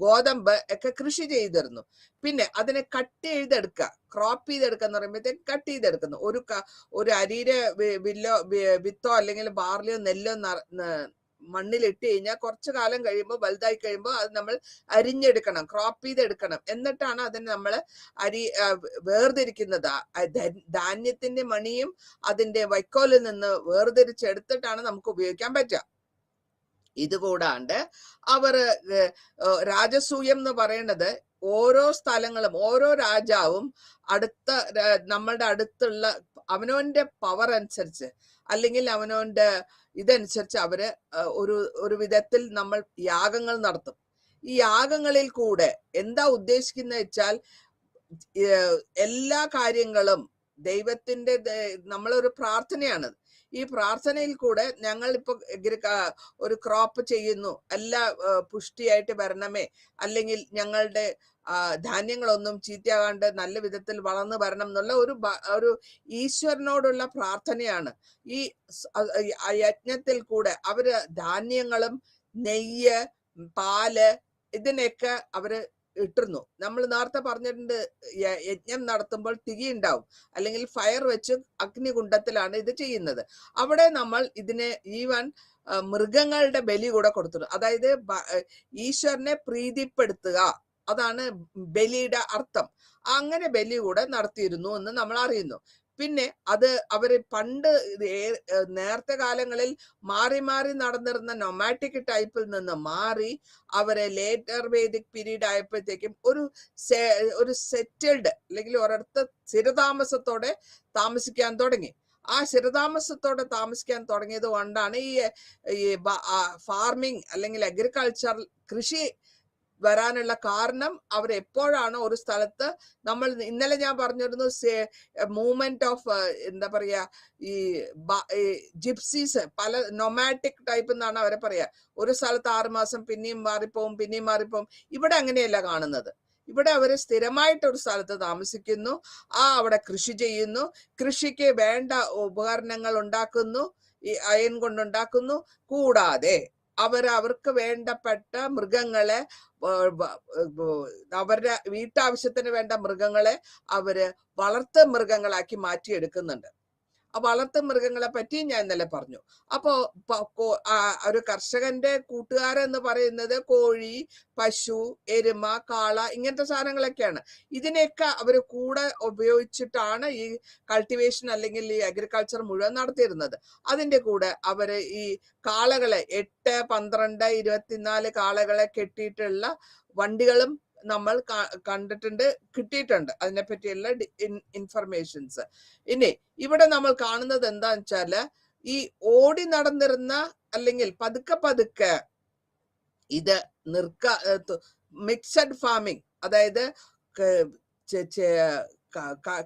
ഗോതമ്പ് ഒക്കെ കൃഷി ചെയ്തിരുന്നു. പിന്നെ അതിനെ കട്ട് ചെയ്തെടുക്കുക, ക്രോപ്പ് ചെയ്തെടുക്കുക എന്ന് പറയുമ്പോഴത്തേക്ക് കട്ട് ചെയ്തെടുക്കുന്നു. ഒരു അരിയുടെ വിത്തോ അല്ലെങ്കിൽ ബാർലിയോ നെല്ലോ മണ്ണിലിട്ട് കഴിഞ്ഞാൽ കുറച്ചു കാലം കഴിയുമ്പോൾ വലുതായി കഴിയുമ്പോൾ അത് നമ്മൾ അരിഞ്ഞെടുക്കണം, ക്രോപ്പ് ചെയ്തെടുക്കണം. എന്നിട്ടാണ് അതിന് നമ്മൾ വേർതിരിക്കുന്നത്. ധാന്യത്തിന്റെ മണിയും അതിന്റെ വൈക്കോലിൽ നിന്ന് വേർതിരിച്ചെടുത്തിട്ടാണ് നമുക്ക് ഉപയോഗിക്കാൻ പറ്റുക. ഇതുകൂടാണ്ട് രാജസൂയം എന്ന് പറയുന്നത് ഓരോ സ്ഥലങ്ങളും ഓരോ രാജാവും നമ്മളുടെ അടുത്തുള്ള അവനവന്റെ പവർ അനുസരിച്ച് അല്ലെങ്കിൽ അവനവന്റെ ഇതനുസരിച്ച് ഒരു വിധത്തിൽ നമ്മൾ യാഗങ്ങൾ നടത്തും. ഈ യാഗങ്ങളിൽ കൂടെ എന്താ ഉദ്ദേശിക്കുന്നത് വെച്ചാൽ എല്ലാ കാര്യങ്ങളും ദൈവത്തിന്റെ നമ്മളൊരു പ്രാർത്ഥനയാണ്. ഈ പ്രാർത്ഥനയിൽ കൂടെ ഞങ്ങൾ ഇപ്പൊ ഒരു ക്രോപ്പ് ചെയ്യുന്നു, എല്ലാ പുഷ്ടിയായിട്ട് വരണമേ, അല്ലെങ്കിൽ ഞങ്ങളുടെ ധാന്യങ്ങളൊന്നും ചീത്തയാകാണ്ട് നല്ല വിധത്തിൽ വളർന്നു വരണം എന്നുള്ള ഒരു ഈശ്വരനോടുള്ള പ്രാർത്ഥനയാണ്. ഈ യജ്ഞത്തിൽ കൂടെ ധാന്യങ്ങളും നെയ്യ്, പാല് ഇതിനെയൊക്കെ ഇട്ടിരുന്നു. നമ്മൾ നേരത്തെ പറഞ്ഞിട്ടുണ്ട്, യജ്ഞം നടത്തുമ്പോൾ തിരി ഉണ്ടാവും, അല്ലെങ്കിൽ ഫയർ വെച്ച് അഗ്നികുണ്ഡത്തിലാണ് ഇത് ചെയ്യുന്നത്. അവിടെ നമ്മൾ ഇതിനെ ഈവൻ മൃഗങ്ങളുടെ ബലി കൂടെ കൊടുത്തിരുന്നു. അതായത് ഈശ്വരനെ പ്രീതിപ്പെടുത്തുക, അതാണ് ബലിയുടെ അർത്ഥം. അങ്ങനെ ബലി കൂടെ നടത്തിയിരുന്നു എന്ന് നമ്മൾ അറിയുന്നു. പിന്നെ അവര് പണ്ട് നേരത്തെ കാലങ്ങളിൽ മാറി മാറി നടന്നിരുന്ന നൊമാറ്റിക് ടൈപ്പിൽ നിന്ന് മാറി ലേറ്റർ വേദിക് പീരീഡ് ആയപ്പോഴത്തേക്കും ഒരു സെറ്റിൽഡ് അല്ലെങ്കിൽ ഒരിടത്ത് സ്ഥിരതാമസത്തോടെ താമസിക്കാൻ തുടങ്ങി. ആ സ്ഥിരതാമസത്തോടെ താമസിക്കാൻ തുടങ്ങിയത് കൊണ്ടാണ് ഈ ഫാർമിംഗ് അല്ലെങ്കിൽ അഗ്രികൾച്ചർ കൃഷി വരാനുള്ള കാരണം. എപ്പോഴാണ് ഒരു സ്ഥലത്ത് ഇന്നലെ ഞാൻ പറഞ്ഞിരുന്നു മൂവ്മെന്റ് ഓഫ് എന്താ പറയാ ഈ ജിപ്സീസ്, പല നൊമാറ്റിക് ടൈപ്പ് എന്നാണ് അവരെ പറയാ. ഒരു സ്ഥലത്ത് 6 മാസം പിന്നെയും മാറിപ്പോവും. ഇവിടെ അങ്ങനെയല്ല കാണുന്നത്. ഇവിടെ അവര് സ്ഥിരമായിട്ട് ഒരു സ്ഥലത്ത് താമസിക്കുന്നു, അവിടെ കൃഷി ചെയ്യുന്നു, കൃഷിക്ക് വേണ്ട ഉപകരണങ്ങൾ ഉണ്ടാക്കുന്നു, ഈ അയൺ കൊണ്ടുണ്ടാക്കുന്നു. കൂടാതെ അവർക്ക് വേണ്ടപ്പെട്ട മൃഗങ്ങളെ, അവരുടെ വീട്ടാവശ്യത്തിന് വേണ്ട മൃഗങ്ങളെ വളർത്തു മൃഗങ്ങളാക്കി മാറ്റിയെടുക്കുന്നുണ്ട്. ആ വളർത്തു മൃഗങ്ങളെ പറ്റി ഞാൻ ഇന്നലെ പറഞ്ഞു. അപ്പോ ഒരു കർഷകന്റെ കൂട്ടുകാരെന്ന് പറയുന്നത് കോഴി, പശു, എരുമ, കാള ഇങ്ങനത്തെ സാധനങ്ങളൊക്കെയാണ്. ഇതിനെയൊക്കെ കൂടെ ഉപയോഗിച്ചിട്ടാണ് ഈ കൾട്ടിവേഷൻ അല്ലെങ്കിൽ ഈ അഗ്രികൾച്ചർ മുഴുവൻ നടത്തിയിരുന്നത്. അതിന്റെ കൂടെ ഈ കാളകളെ 8, 12, 24 കാളകളെ കെട്ടിയിട്ടുള്ള വണ്ടികളും നമ്മൾ കണ്ടിട്ടുണ്ട്, കിട്ടിയിട്ടുണ്ട്. അതിനെപ്പറ്റിയുള്ള ഇൻഫർമേഷൻസ്. ഇനി ഇവിടെ നമ്മൾ കാണുന്നത് എന്താന്ന് വെച്ചാല് ഈ ഓടി നടന്നിരുന്ന അല്ലെങ്കിൽ പതുക്കെ ഇത് മിക്സഡ് ഫാമിംഗ്, അതായത്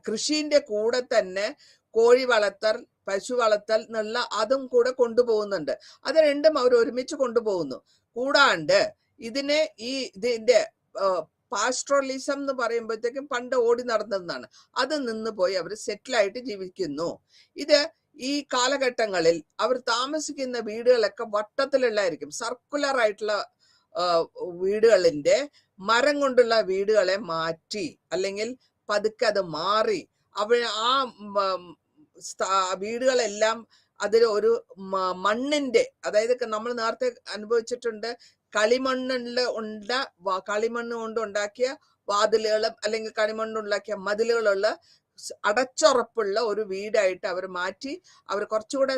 കൃഷിന്റെ കൂടെ തന്നെ കോഴി വളർത്തൽ, പശു വളർത്തൽ എന്നുള്ള അതും കൂടെ കൊണ്ടുപോകുന്നുണ്ട്. അത് രണ്ടും അവർ ഒരുമിച്ച് കൊണ്ടുപോകുന്നു. കൂടാണ്ട് ഇതിന്റെ പാസ്ട്രോളിസം എന്ന് പറയുമ്പോഴത്തേക്കും പണ്ട് ഓടി നടന്നതാണ്. അത് നിന്ന് പോയി അവർ സെറ്റിലായിട്ട് ജീവിക്കുന്നു. ഈ കാലഘട്ടങ്ങളിൽ അവർ താമസിക്കുന്ന വീടുകളൊക്കെ വട്ടത്തിലുള്ളതായിരിക്കും. സർക്കുലർ ആയിട്ടുള്ള വീടുകളിന്റെ മരം കൊണ്ടുള്ള വീടുകളെ മാറ്റി, അല്ലെങ്കിൽ പതുക്കെ അത് മാറി വീടുകളെല്ലാം ഒരു മണ്ണിന്റെ, അതായത് നമ്മൾ നേരത്തെ അനുഭവിച്ചിട്ടുണ്ട്, കളിമണ്ണ് കൊണ്ട് ഉണ്ടാക്കിയ വാതിലുകളും അല്ലെങ്കിൽ കളിമണ്ണ് ഉണ്ടാക്കിയ മതിലുകളുള്ള അടച്ചുറപ്പുള്ള ഒരു വീടായിട്ട് അവർ മാറ്റി കുറച്ചുകൂടെ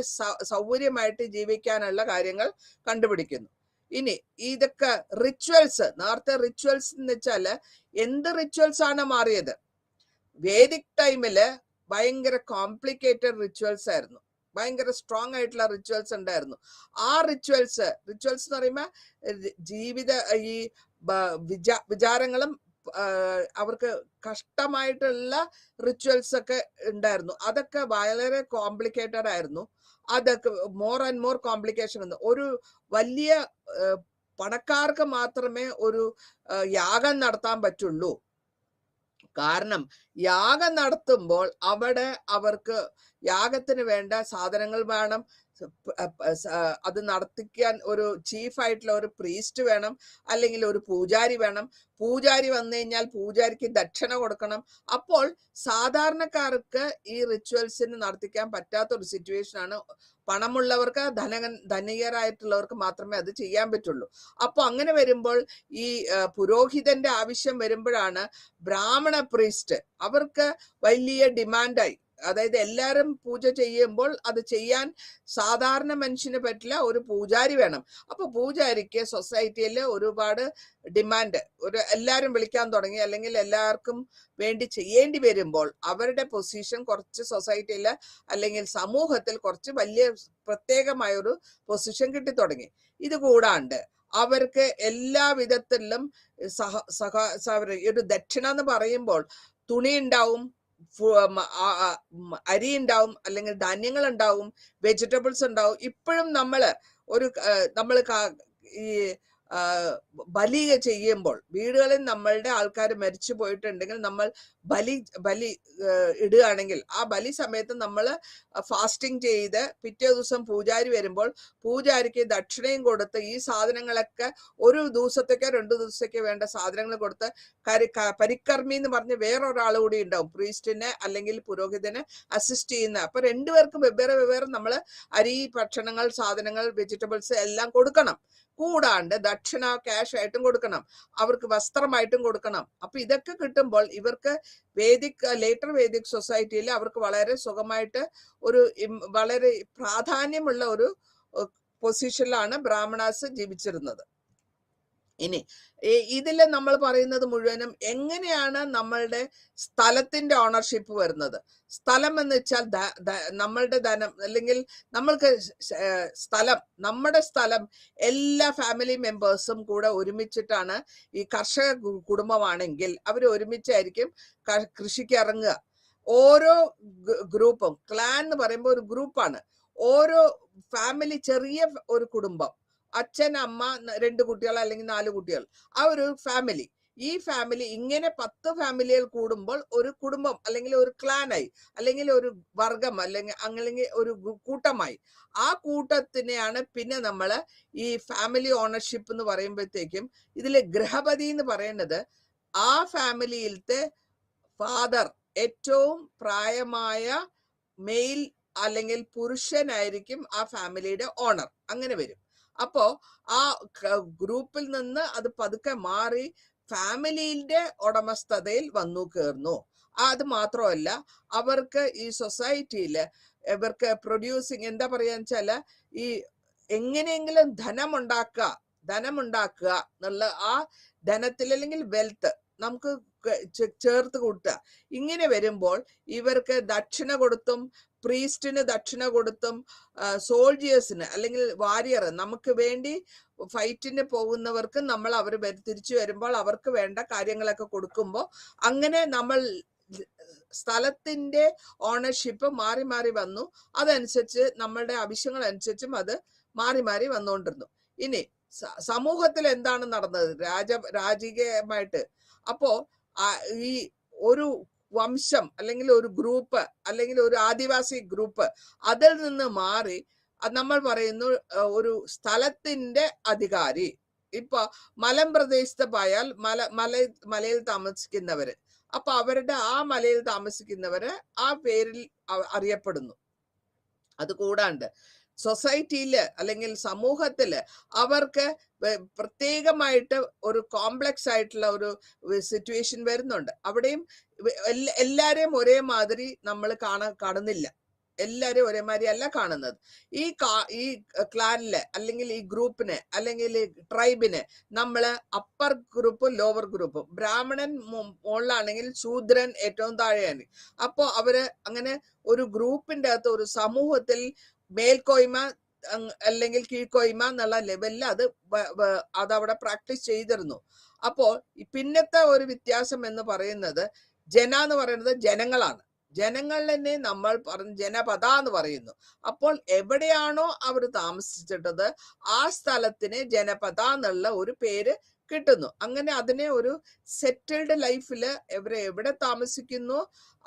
സൗകര്യമായിട്ട് ജീവിക്കാനുള്ള കാര്യങ്ങൾ കണ്ടുപിടിക്കുന്നു. ഇനി ഇതൊക്കെ റിച്വൽസ്, നേരത്തെ റിച്വൽസ് എന്ന് വെച്ചാല് എന്ത് റിച്വൽസ് ആണ് മാറിയത്? വേദിക് ടൈമില് ഭയങ്കര കോംപ്ലിക്കേറ്റഡ് റിച്വൽസ് ആയിരുന്നു, ഭയങ്കര സ്ട്രോങ് ആയിട്ടുള്ള റിച്വൽസ് ഉണ്ടായിരുന്നു. ആ റിച്വൽസ് എന്ന് പറയുമ്പോൾ ജീവിത ഈ വിചാരങ്ങളും അവർക്ക് കഷ്ടമായിട്ടുള്ള റിച്വൽസ് ഒക്കെ ഉണ്ടായിരുന്നു. അതൊക്കെ വളരെ കോംപ്ലിക്കേറ്റഡ് ആയിരുന്നു. അതൊക്കെ മോർ ആൻഡ് മോർ കോംപ്ലിക്കേഷൻ വന്നു. ഒരു വലിയ പണക്കാർക്ക് മാത്രമേ ഒരു യാഗം നടത്താൻ പറ്റുള്ളൂ. കാരണം യാഗം നടത്തുമ്പോൾ അവിടെ അവർക്ക് യാഗത്തിന് വേണ്ട സാധനങ്ങൾ വേണം, അത് നടത്തിക്കാൻ ഒരു ചീഫായിട്ടുള്ള ഒരു പ്രീസ്റ്റ് വേണം, അല്ലെങ്കിൽ ഒരു പൂജാരി വേണം. പൂജാരി വന്നു കഴിഞ്ഞാൽ പൂജാരിക്ക് ദക്ഷിണ കൊടുക്കണം. അപ്പോൾ സാധാരണക്കാർക്ക് ഈ റിച്വൽസിന് നടത്തിക്കാൻ പറ്റാത്ത ഒരു സിറ്റുവേഷൻ ആണ്. പണമുള്ളവർക്ക്, ധനികരായിട്ടുള്ളവർക്ക് മാത്രമേ അത് ചെയ്യാൻ പറ്റുള്ളൂ. അപ്പോൾ അങ്ങനെ വരുമ്പോൾ ഈ പുരോഹിതന്റെ ആവശ്യം വരുമ്പോഴാണ് ബ്രാഹ്മണ പ്രീസ്റ്റ് അവർക്ക് വലിയ ഡിമാൻഡായി. അതായത് എല്ലാവരും പൂജ ചെയ്യുമ്പോൾ അത് ചെയ്യാൻ സാധാരണ മനുഷ്യന് പറ്റില്ല, ഒരു പൂജാരി വേണം. അപ്പൊ പൂജാരിക്ക് സൊസൈറ്റിയിൽ ഒരുപാട് ഡിമാൻഡ്, എല്ലാവരും വിളിക്കാൻ തുടങ്ങി, അല്ലെങ്കിൽ എല്ലാവർക്കും വേണ്ടി ചെയ്യേണ്ടി വരുമ്പോൾ അവരുടെ പൊസിഷൻ കുറച്ച് സൊസൈറ്റിയിൽ അല്ലെങ്കിൽ സമൂഹത്തിൽ കുറച്ച് വലിയ പ്രത്യേകമായ ഒരു പൊസിഷൻ കിട്ടിത്തുടങ്ങി. ഇത് കൂടാണ്ട് അവർക്ക് എല്ലാ വിധത്തിലും ഒരു ദക്ഷിണ എന്ന് പറയുമ്പോൾ തുണി ഉണ്ടാവും, അരി ഉണ്ടാവും, അല്ലെങ്കിൽ ധാന്യങ്ങൾ ഉണ്ടാവും, വെജിറ്റബിൾസ് ഉണ്ടാവും. ഇപ്പോഴും നമ്മൾ ഈ ബലി ചെയ്യുമ്പോൾ വീടുകളിൽ നമ്മളുടെ ആൾക്കാർ മരിച്ചു പോയിട്ടുണ്ടെങ്കിൽ നമ്മൾ ബലി ഇടുകയാണെങ്കിൽ ആ ബലി സമയത്ത് നമ്മൾ ഫാസ്റ്റിംഗ് ചെയ്ത് പിറ്റേ ദിവസം പൂജാരി വരുമ്പോൾ പൂജാരിക്ക് ദക്ഷിണയും കൊടുത്ത് ഈ സാധനങ്ങളൊക്കെ ഒരു ദിവസത്തേക്കോ 2 ദിവസത്തേക്കോ വേണ്ട സാധനങ്ങൾ കൊടുത്ത് പരിക്കർമ്മി എന്ന് പറഞ്ഞ് വേറൊരാൾ കൂടി ഉണ്ടാവും, പ്രീസ്റ്റിനെ അല്ലെങ്കിൽ പുരോഹിതനെ അസിസ്റ്റ് ചെയ്യുന്ന. അപ്പൊ രണ്ടുപേർക്കും വെവ്വേറെ നമ്മൾ അരി, ഭക്ഷണങ്ങൾ, സാധനങ്ങൾ, വെജിറ്റബിൾസ് എല്ലാം കൊടുക്കണം. കൂടാണ്ട് ദക്ഷിണ ക്യാഷ് ആയിട്ടും കൊടുക്കണം, അവർക്ക് വസ്ത്രമായിട്ടും കൊടുക്കണം. അപ്പൊ ഇതൊക്കെ കിട്ടുമ്പോൾ ഇവർക്ക് ലേറ്റർ വേദിക് സൊസൈറ്റിയിൽ അവർക്ക് വളരെ സുഖമായിട്ട് വളരെ പ്രാധാന്യമുള്ള ഒരു പൊസിഷനിലാണ് ബ്രാഹ്മണാസ് ജീവിച്ചിരുന്നത്. ഇനി ഇതിൽ നമ്മൾ പറയുന്നത് മുഴുവനും എങ്ങനെയാണ് നമ്മളുടെ സ്ഥലത്തിന്റെ ഓണർഷിപ്പ് വരുന്നത്. സ്ഥലം എന്ന് വെച്ചാൽ നമ്മളുടെ ധനം, അല്ലെങ്കിൽ നമ്മൾക്ക് നമ്മുടെ സ്ഥലം എല്ലാ ഫാമിലി മെമ്പേഴ്സും കൂടെ ഒരുമിച്ചിട്ടാണ്. ഈ കർഷക കുടുംബമാണെങ്കിൽ അവർ ഒരുമിച്ചായിരിക്കും കൃഷിക്ക് ഇറങ്ങുക. ഓരോ ഗ്രൂപ്പും, ക്ലാൻ എന്ന് പറയുമ്പോൾ ഒരു ഗ്രൂപ്പാണ്. ഓരോ ഫാമിലി, ചെറിയ ഒരു കുടുംബം, അച്ഛൻ, അമ്മ, 2 കുട്ടികൾ അല്ലെങ്കിൽ 4 കുട്ടികൾ, ആ ഒരു ഫാമിലി. ഈ ഫാമിലി ഇങ്ങനെ 10 ഫാമിലികൾ കൂടുമ്പോൾ ഒരു കുടുംബം അല്ലെങ്കിൽ ഒരു ക്ലാനായി, അല്ലെങ്കിൽ ഒരു വർഗം, അല്ലെങ്കിൽ ഒരു കൂട്ടമായി. ആ കൂട്ടത്തിനെയാണ് പിന്നെ നമ്മൾ ഈ ഫാമിലി ഓണർഷിപ്പ് എന്ന് പറയുമ്പോഴത്തേക്കും ഇതിലെ ഗൃഹപതി എന്ന് പറയുന്നത് ആ ഫാമിലിയിലത്തെ ഫാദർ, ഏറ്റവും പ്രായമായ മെയിൽ അല്ലെങ്കിൽ പുരുഷനായിരിക്കും ആ ഫാമിലിയുടെ ഓണർ. അങ്ങനെ വരും. അപ്പോ ആ ഗ്രൂപ്പിൽ നിന്ന് അത് പതുക്കെ മാറി ഫാമിലിയുടെ ഉടമസ്ഥതയിൽ വന്നു കയറുന്നു. അത് മാത്രമല്ല, അവർക്ക് ഈ സൊസൈറ്റിയിൽ ഇവർക്ക് പ്രൊഡ്യൂസിങ്, എന്താ പറയാന്ന് വെച്ചാല്, ഈ എങ്ങനെയെങ്കിലും ധനം ഉണ്ടാക്കുക എന്നുള്ള ആ ധനത്തിൽ, അല്ലെങ്കിൽ വെൽത്ത് നമുക്ക് ചേർത്ത് കൂട്ടുക. ഇങ്ങനെ വരുമ്പോൾ ഇവർക്ക് ദക്ഷിണ കൊടുത്തും, പ്രീസ്റ്റിന് ദക്ഷിണ കൊടുത്തും, സോൾജിയേഴ്സിന് അല്ലെങ്കിൽ വാരിയർ, നമുക്ക് വേണ്ടി ഫൈറ്റിന് പോകുന്നവർക്ക് നമ്മൾ അവർ തിരിച്ചു വരുമ്പോൾ അവർക്ക് വേണ്ട കാര്യങ്ങളൊക്കെ കൊടുക്കുമ്പോൾ അങ്ങനെ നമ്മൾ സ്ഥലത്തിന്റെ ഓണർഷിപ്പ് മാറി മാറി വന്നു. അതനുസരിച്ച് നമ്മളുടെ ആവശ്യങ്ങൾ അനുസരിച്ചും അത് മാറി മാറി വന്നുകൊണ്ടിരുന്നു. ഇനി സമൂഹത്തിൽ എന്താണ് നടന്നത് രാജകീയമായിട്ട്? അപ്പോ ഈ ഒരു വംശം അല്ലെങ്കിൽ ഒരു ഗ്രൂപ്പ് അല്ലെങ്കിൽ ഒരു ആദിവാസി ഗ്രൂപ്പ് അതിൽ നിന്ന് മാറി നമ്മൾ പറയുന്നു ഒരു സ്ഥലത്തിന്റെ അധികാരി. ഇപ്പൊ മലമ്പ്രദേശത്ത് പോയാൽ മലയിൽ താമസിക്കുന്നവര്, അപ്പൊ അവരുടെ ആ മലയിൽ താമസിക്കുന്നവര് ആ പേരിൽ അറിയപ്പെടുന്നു. അതുകൂടാണ്ട് സൊസൈറ്റിയില് അല്ലെങ്കിൽ സമൂഹത്തില് അവർക്ക് പ്രത്യേകമായിട്ട് ഒരു കോംപ്ലക്സ് ആയിട്ടുള്ള ഒരു സിറ്റുവേഷൻ വരുന്നുണ്ട്. അവിടെയും എല്ലാരെയും ഒരേ മാതിരി നമ്മൾ കാണുന്നില്ല, എല്ലാരും ഒരേമാതിരി അല്ല കാണുന്നത്. ഈ ക്ലാനില് അല്ലെങ്കിൽ ഈ ഗ്രൂപ്പിന് അല്ലെങ്കിൽ ട്രൈബിന് നമ്മള് അപ്പർ ഗ്രൂപ്പും ലോവർ ഗ്രൂപ്പും, ബ്രാഹ്മണൻ മുകളിലാണെങ്കിൽ ശൂദ്രൻ ഏറ്റവും താഴെയാണ്. അപ്പോ അവര് അങ്ങനെ ഒരു ഗ്രൂപ്പിന്റെ അകത്ത്, ഒരു സമൂഹത്തിൽ മേൽക്കോയ്മ അല്ലെങ്കിൽ കീഴ്ക്കോയ്മ എന്നുള്ള ലെവലിൽ അതവിടെ പ്രാക്ടീസ് ചെയ്തിരുന്നു. അപ്പോൾ പിന്നത്തെ ഒരു വ്യത്യാസം എന്ന് പറയുന്നത്, ജന എന്ന് പറയുന്നത് ജനങ്ങളാണ്. ജനങ്ങളിനെ നമ്മൾ ജനപദ എന്ന് പറയുന്നു. അപ്പോൾ എവിടെയാണോ അവർ താമസിച്ചിട്ടത് ആ സ്ഥലത്തിന് ജനപദ എന്നുള്ള ഒരു പേര് കിട്ടുന്നു. അങ്ങനെ അതിനെ ഒരു സെറ്റിൽഡ് ലൈഫില് എവിടെ താമസിക്കുന്നു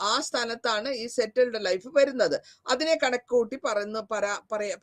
ആ സ്ഥലത്താണ് ഈ സെറ്റിൽഡ് ലൈഫ് വരുന്നത്. അതിനെ കണക്കുകൂട്ടി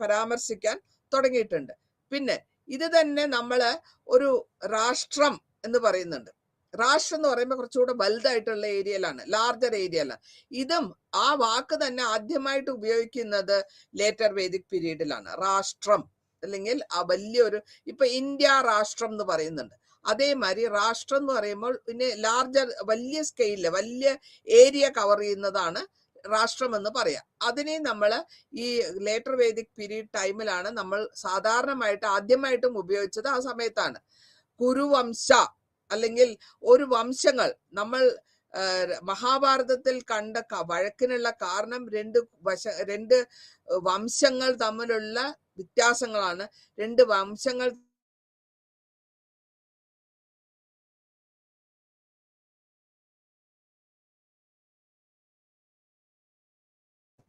പരാമർശിക്കാൻ തുടങ്ങിയിട്ടുണ്ട്. പിന്നെ ഇത് തന്നെ നമ്മള് ഒരു രാഷ്ട്രം എന്ന് പറയുന്നുണ്ട്. രാഷ്ട്രം എന്ന് പറയുമ്പോൾ കുറച്ചുകൂടെ വലുതായിട്ടുള്ള ഏരിയയിലാണ്, ലാർജർ ഏരിയയിലാണ്. ഇതും ആ വാക്ക് തന്നെ ആദ്യമായിട്ട് ഉപയോഗിക്കുന്നത് ലേറ്റർ വേദിക് പീരീഡിലാണ്. രാഷ്ട്രം അല്ലെങ്കിൽ ആ വലിയൊരു, ഇപ്പൊ ഇന്ത്യ രാഷ്ട്രം എന്ന് പറയുന്നുണ്ട്. അതേമാതിരി രാഷ്ട്രം എന്ന് പറയുമ്പോൾ പിന്നെ ലാർജർ, വലിയ സ്കെയിലില് വലിയ ഏരിയ കവർ ചെയ്യുന്നതാണ് രാഷ്ട്രം എന്ന് പറയാം. അതിനെ നമ്മൾ ഈ ലേറ്റർ വേദിക് പീരീഡ് ടൈമിലാണ് നമ്മൾ സാധാരണമായിട്ട് ആദ്യമായിട്ടും ഉപയോഗിച്ചത്. ആ സമയത്താണ് കുരുവംശ അല്ലെങ്കിൽ ഒരു വംശങ്ങൾ, നമ്മൾ മഹാഭാരതത്തിൽ കണ്ട വഴക്കിനുള്ള കാരണം രണ്ട് വംശങ്ങൾ തമ്മിലുള്ള വ്യത്യാസങ്ങളാണ്. രണ്ട് വംശങ്ങൾ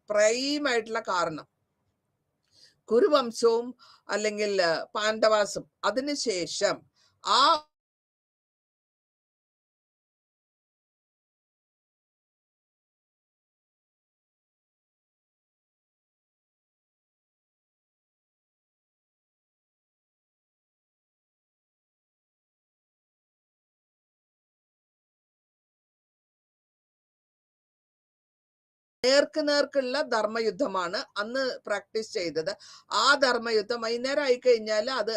പ്രൈമായിട്ടുള്ള കാരണം കുരുവംശവും അല്ലെങ്കിൽ പാണ്ഡവാസും. അതിനുശേഷം ആ നേർക്കുള്ള ധർമ്മയുദ്ധമാണ് അന്ന് പ്രാക്ടീസ് ചെയ്തത്. ആ ധർമ്മയുദ്ധം വൈകുന്നേരം ആയിക്കഴിഞ്ഞാൽ അത്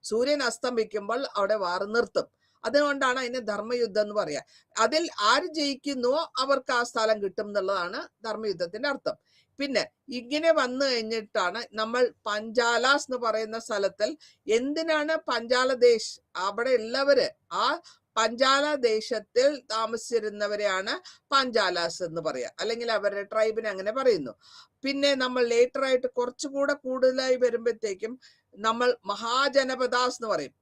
സൂര്യൻ അസ്തമിക്കുമ്പോൾ അവിടെ വാറ് നിർത്തും. അതുകൊണ്ടാണ് അതിനെ ധർമ്മയുദ്ധം എന്ന് പറയാ. അതിൽ ആര് ജയിക്കുന്നുവോ അവർക്ക് ആ സ്ഥലം കിട്ടും എന്നുള്ളതാണ് ധർമ്മയുദ്ധത്തിന്റെ അർത്ഥം. പിന്നെ ഇങ്ങനെ വന്നു കഴിഞ്ഞിട്ടാണ് നമ്മൾ പഞ്ചാലാസ് എന്ന് പറയുന്ന സ്ഥലത്തിൽ, എന്തിനാണ് പഞ്ചാലദേശ്, അവിടെ ഉള്ളവര് ആ പഞ്ചാല ദേശത്തിൽ താമസിച്ചിരുന്നവരെയാണ് പാഞ്ചാലാസ് എന്ന് പറയാ, അല്ലെങ്കിൽ അവരുടെ ട്രൈബിനെ അങ്ങനെ പറയുന്നു. പിന്നെ നമ്മൾ ലേറ്റർ ആയിട്ട് കുറച്ചുകൂടെ കൂടുതലായി വരുമ്പോഴത്തേക്കും നമ്മൾ മഹാജനപദാസ് എന്ന് പറയും.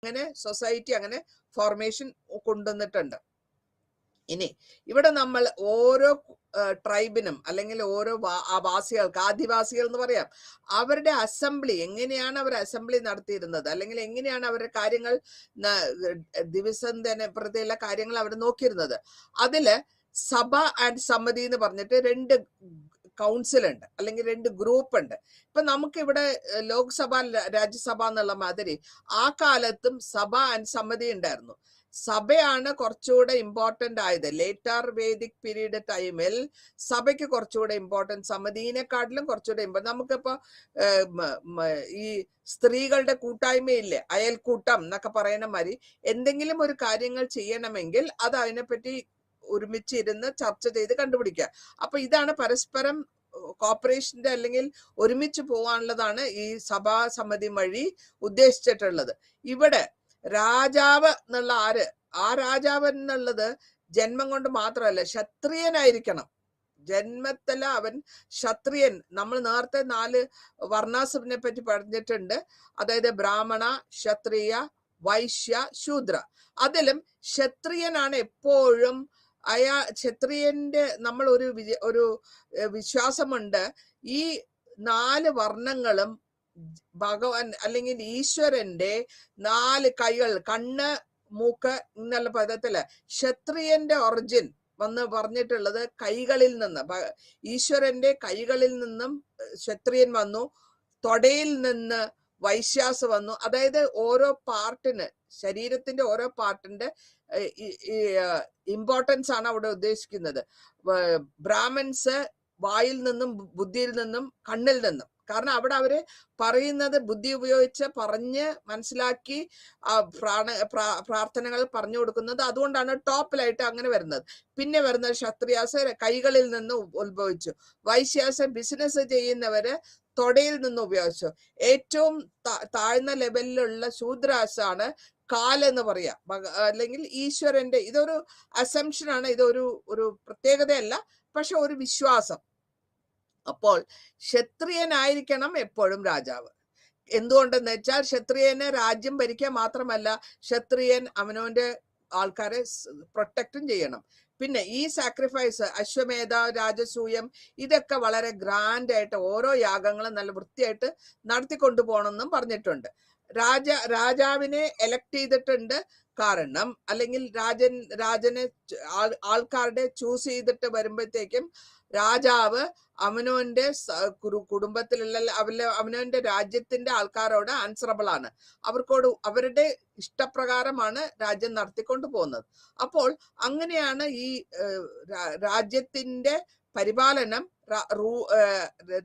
അങ്ങനെ സൊസൈറ്റി അങ്ങനെ ഫോർമേഷൻ കൊണ്ടുവന്നിട്ടുണ്ട്. ഇനി ഇവിടെ നമ്മൾ ഓരോ ട്രൈബിനും അല്ലെങ്കിൽ ഓരോ വാസികൾക്ക്, ആദിവാസികൾ എന്ന് പറയാം, അവരുടെ അസംബ്ലി എങ്ങനെയാണ് അവർ അസംബ്ലി നടത്തിയിരുന്നത്, അല്ലെങ്കിൽ എങ്ങനെയാണ് അവരുടെ കാര്യങ്ങൾ ദിവസം തന്നെ പ്രതിയുള്ള കാര്യങ്ങൾ അവർ നോക്കിയിരുന്നത്. അതില് സഭ ആൻഡ് സമിതി എന്ന് പറഞ്ഞിട്ട് രണ്ട് കൗൺസിൽ ഉണ്ട്, അല്ലെങ്കിൽ രണ്ട് ഗ്രൂപ്പ് ഉണ്ട്. ഇപ്പൊ നമുക്കിവിടെ ലോക്സഭ രാജ്യസഭ എന്നുള്ള മാതിരി ആ കാലത്തും സഭ ആൻഡ് സമിതി ഉണ്ടായിരുന്നു. സഭയാണ് കുറച്ചുകൂടെ ഇമ്പോർട്ടന്റ് ആയത്. ലേറ്റർ വേദിക് പീരീഡ് ടൈമിൽ സഭയ്ക്ക് കുറച്ചുകൂടെ ഇമ്പോർട്ടൻറ്റ്, സമിതിനെക്കാട്ടിലും കുറച്ചുകൂടെ ഇമ്പോർട്ടൻറ്റ്. നമുക്കിപ്പോ ഈ സ്ത്രീകളുടെ കൂട്ടായ്മയില്ലേ, അയൽക്കൂട്ടം എന്നൊക്കെ പറയുന്ന മാതിരി എന്തെങ്കിലും ഒരു കാര്യങ്ങൾ ചെയ്യണമെങ്കിൽ അത് അതിനെപ്പറ്റി ഒരുമിച്ചിരുന്ന് ചർച്ച ചെയ്ത് കണ്ടുപിടിക്കുക. അപ്പൊ ഇതാണ് പരസ്പരം കോപ്പറേഷന്റെ അല്ലെങ്കിൽ ഒരുമിച്ച് പോകാനുള്ളതാണ് ഈ സഭാ സമിതി വഴി ഉദ്ദേശിച്ചിട്ടുള്ളത്. ഇവിടെ രാജാവ് എന്നുള്ള ആ രാജാവ് എന്നുള്ളത് ജന്മം കൊണ്ട് മാത്രമല്ല, ക്ഷത്രിയനായിരിക്കണം. ജന്മത്തില അവൻ ക്ഷത്രിയൻ. നമ്മൾ നേരത്തെ 4 വർണ്ണാസിനെ പറ്റി പറഞ്ഞിട്ടുണ്ട്. അതായത് ബ്രാഹ്മണ, ക്ഷത്രിയ, വൈശ്യ, ശൂദ്ര. അതിലും ക്ഷത്രിയനാണ് എപ്പോഴും. ക്ഷത്രിയന്റെ നമ്മൾ ഒരു വിശ്വാസമുണ്ട്, ഈ 4 വർണ്ണങ്ങളും ഭഗവാൻ അല്ലെങ്കിൽ ഈശ്വരന്റെ 4 കൈകൾ, കണ്ണ്, മൂക്ക് എന്നുള്ള പദത്തില് ക്ഷത്രിയന്റെ ഒറിജിൻ വന്ന് പറഞ്ഞിട്ടുള്ളത് കൈകളിൽ നിന്ന്. ഈശ്വരന്റെ കൈകളിൽ നിന്നും ക്ഷത്രിയൻ വന്നു, തൊടയിൽ നിന്ന് വൈശ്യാസ് വന്നു. അതായത് ഓരോ പാർട്ടിന്, ശരീരത്തിന്റെ ഓരോ പാർട്ടിന്റെ ഇമ്പോർട്ടൻസ് ആണ് അവിടെ ഉദ്ദേശിക്കുന്നത്. ബ്രാഹ്മൺസ് വായിൽ നിന്നും, ബുദ്ധിയിൽ നിന്നും, കണ്ണിൽ നിന്നും. കാരണം അവിടെ അവര് പറയുന്നത് ബുദ്ധി ഉപയോഗിച്ച് പറഞ്ഞ് മനസ്സിലാക്കി പ്രാർത്ഥനകൾ പറഞ്ഞു കൊടുക്കുന്നത്. അതുകൊണ്ടാണ് ടോപ്പിലായിട്ട് അങ്ങനെ വരുന്നത്. പിന്നെ വരുന്നത് ക്ഷത്രിയാസ് കൈകളിൽ നിന്ന് ഉത്ഭവിച്ചു. വൈശ്യാസ് ബിസിനസ് ചെയ്യുന്നവര് തൊടയിൽ നിന്ന് ഉപയോഗിച്ചു. ഏറ്റവും താഴ്ന്ന ലെവലിലുള്ള ശൂദ്രാസാണ് കാലെന്ന് പറയാം, അല്ലെങ്കിൽ ഈശ്വരന്റെ, ഇതൊരു അസംഷനാണ്, ഇതൊരു പ്രത്യേകതയല്ല, പക്ഷെ ഒരു വിശ്വാസം. അപ്പോൾ ക്ഷത്രിയനായിരിക്കണം എപ്പോഴും രാജാവ്. എന്തുകൊണ്ടെന്ന് വെച്ചാൽ ക്ഷത്രിയന് രാജ്യം ഭരിക്കുക മാത്രമല്ല, ക്ഷത്രിയൻ അവനവന്റെ ആൾക്കാരെ പ്രൊട്ടക്റ്റും ചെയ്യണം. പിന്നെ ഈ സാക്രിഫൈസ്, അശ്വമേധ, രാജസൂയം, ഇതൊക്കെ വളരെ ഗ്രാൻഡ് ആയിട്ട് ഓരോ യാഗങ്ങളും നല്ല വൃത്തിയായിട്ട് നടത്തിക്കൊണ്ടു പോകണമെന്നും പറഞ്ഞിട്ടുണ്ട്. രാജാവിനെ എലക്ട് ചെയ്തിട്ടുണ്ട്. കാരണം അല്ലെങ്കിൽ രാജനെ ആൾക്കാരുടെ ചൂസ് ചെയ്തിട്ട് വരുമ്പോഴത്തേക്കും രാജാവ് അവനവന്റെ കുടുംബത്തിലുള്ള അവനവന്റെ രാജ്യത്തിന്റെ ആൾക്കാരോട് ആൻസറബിൾ ആണ്. അവരുടെ ഇഷ്ടപ്രകാരമാണ് രാജ്യം നടത്തിക്കൊണ്ടു പോകുന്നത്. അപ്പോൾ അങ്ങനെയാണ് ഈ രാജ്യത്തിന്റെ പരിപാലനം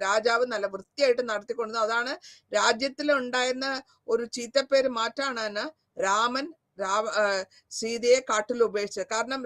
രാജാവ് നല്ല വൃത്തിയായിട്ട് നടത്തിക്കൊണ്ടു. അതാണ് രാജ്യത്തിൽ ഉണ്ടായിരുന്ന ഒരു ചീത്തപ്പേര് മാറ്റാനാണ് രാമൻ സീതയെ കാട്ടിൽ ഉപേക്ഷിച്ചത്. കാരണം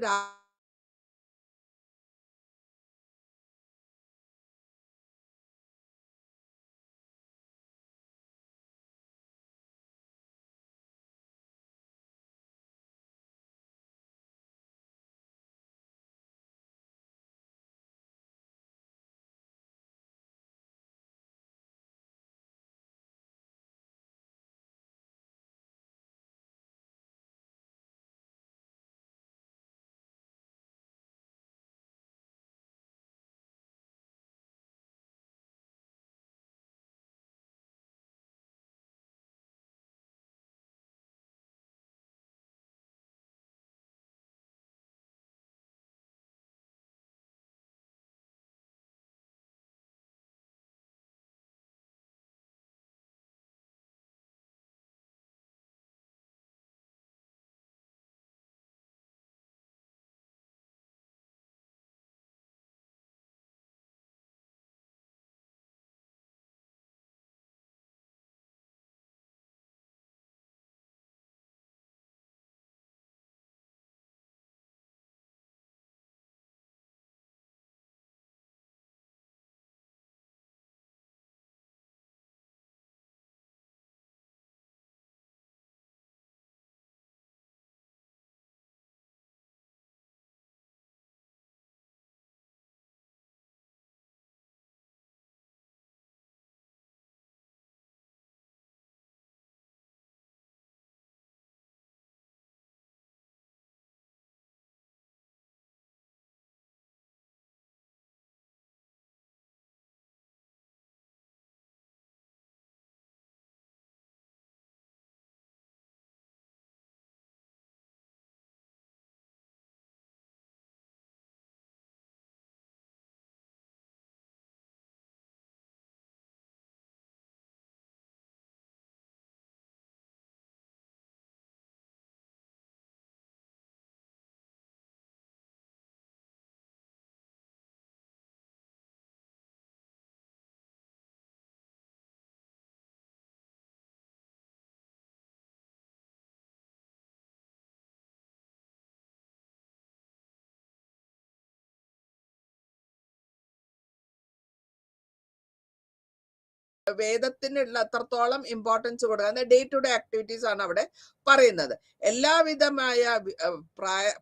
വേദത്തിനുള്ള അത്രത്തോളം ഇമ്പോർട്ടൻസ് കൊടുക്കുക. ഡേ ടു ഡേ ആക്ടിവിറ്റീസ് ആണ് അവിടെ പറയുന്നത്. എല്ലാവിധമായ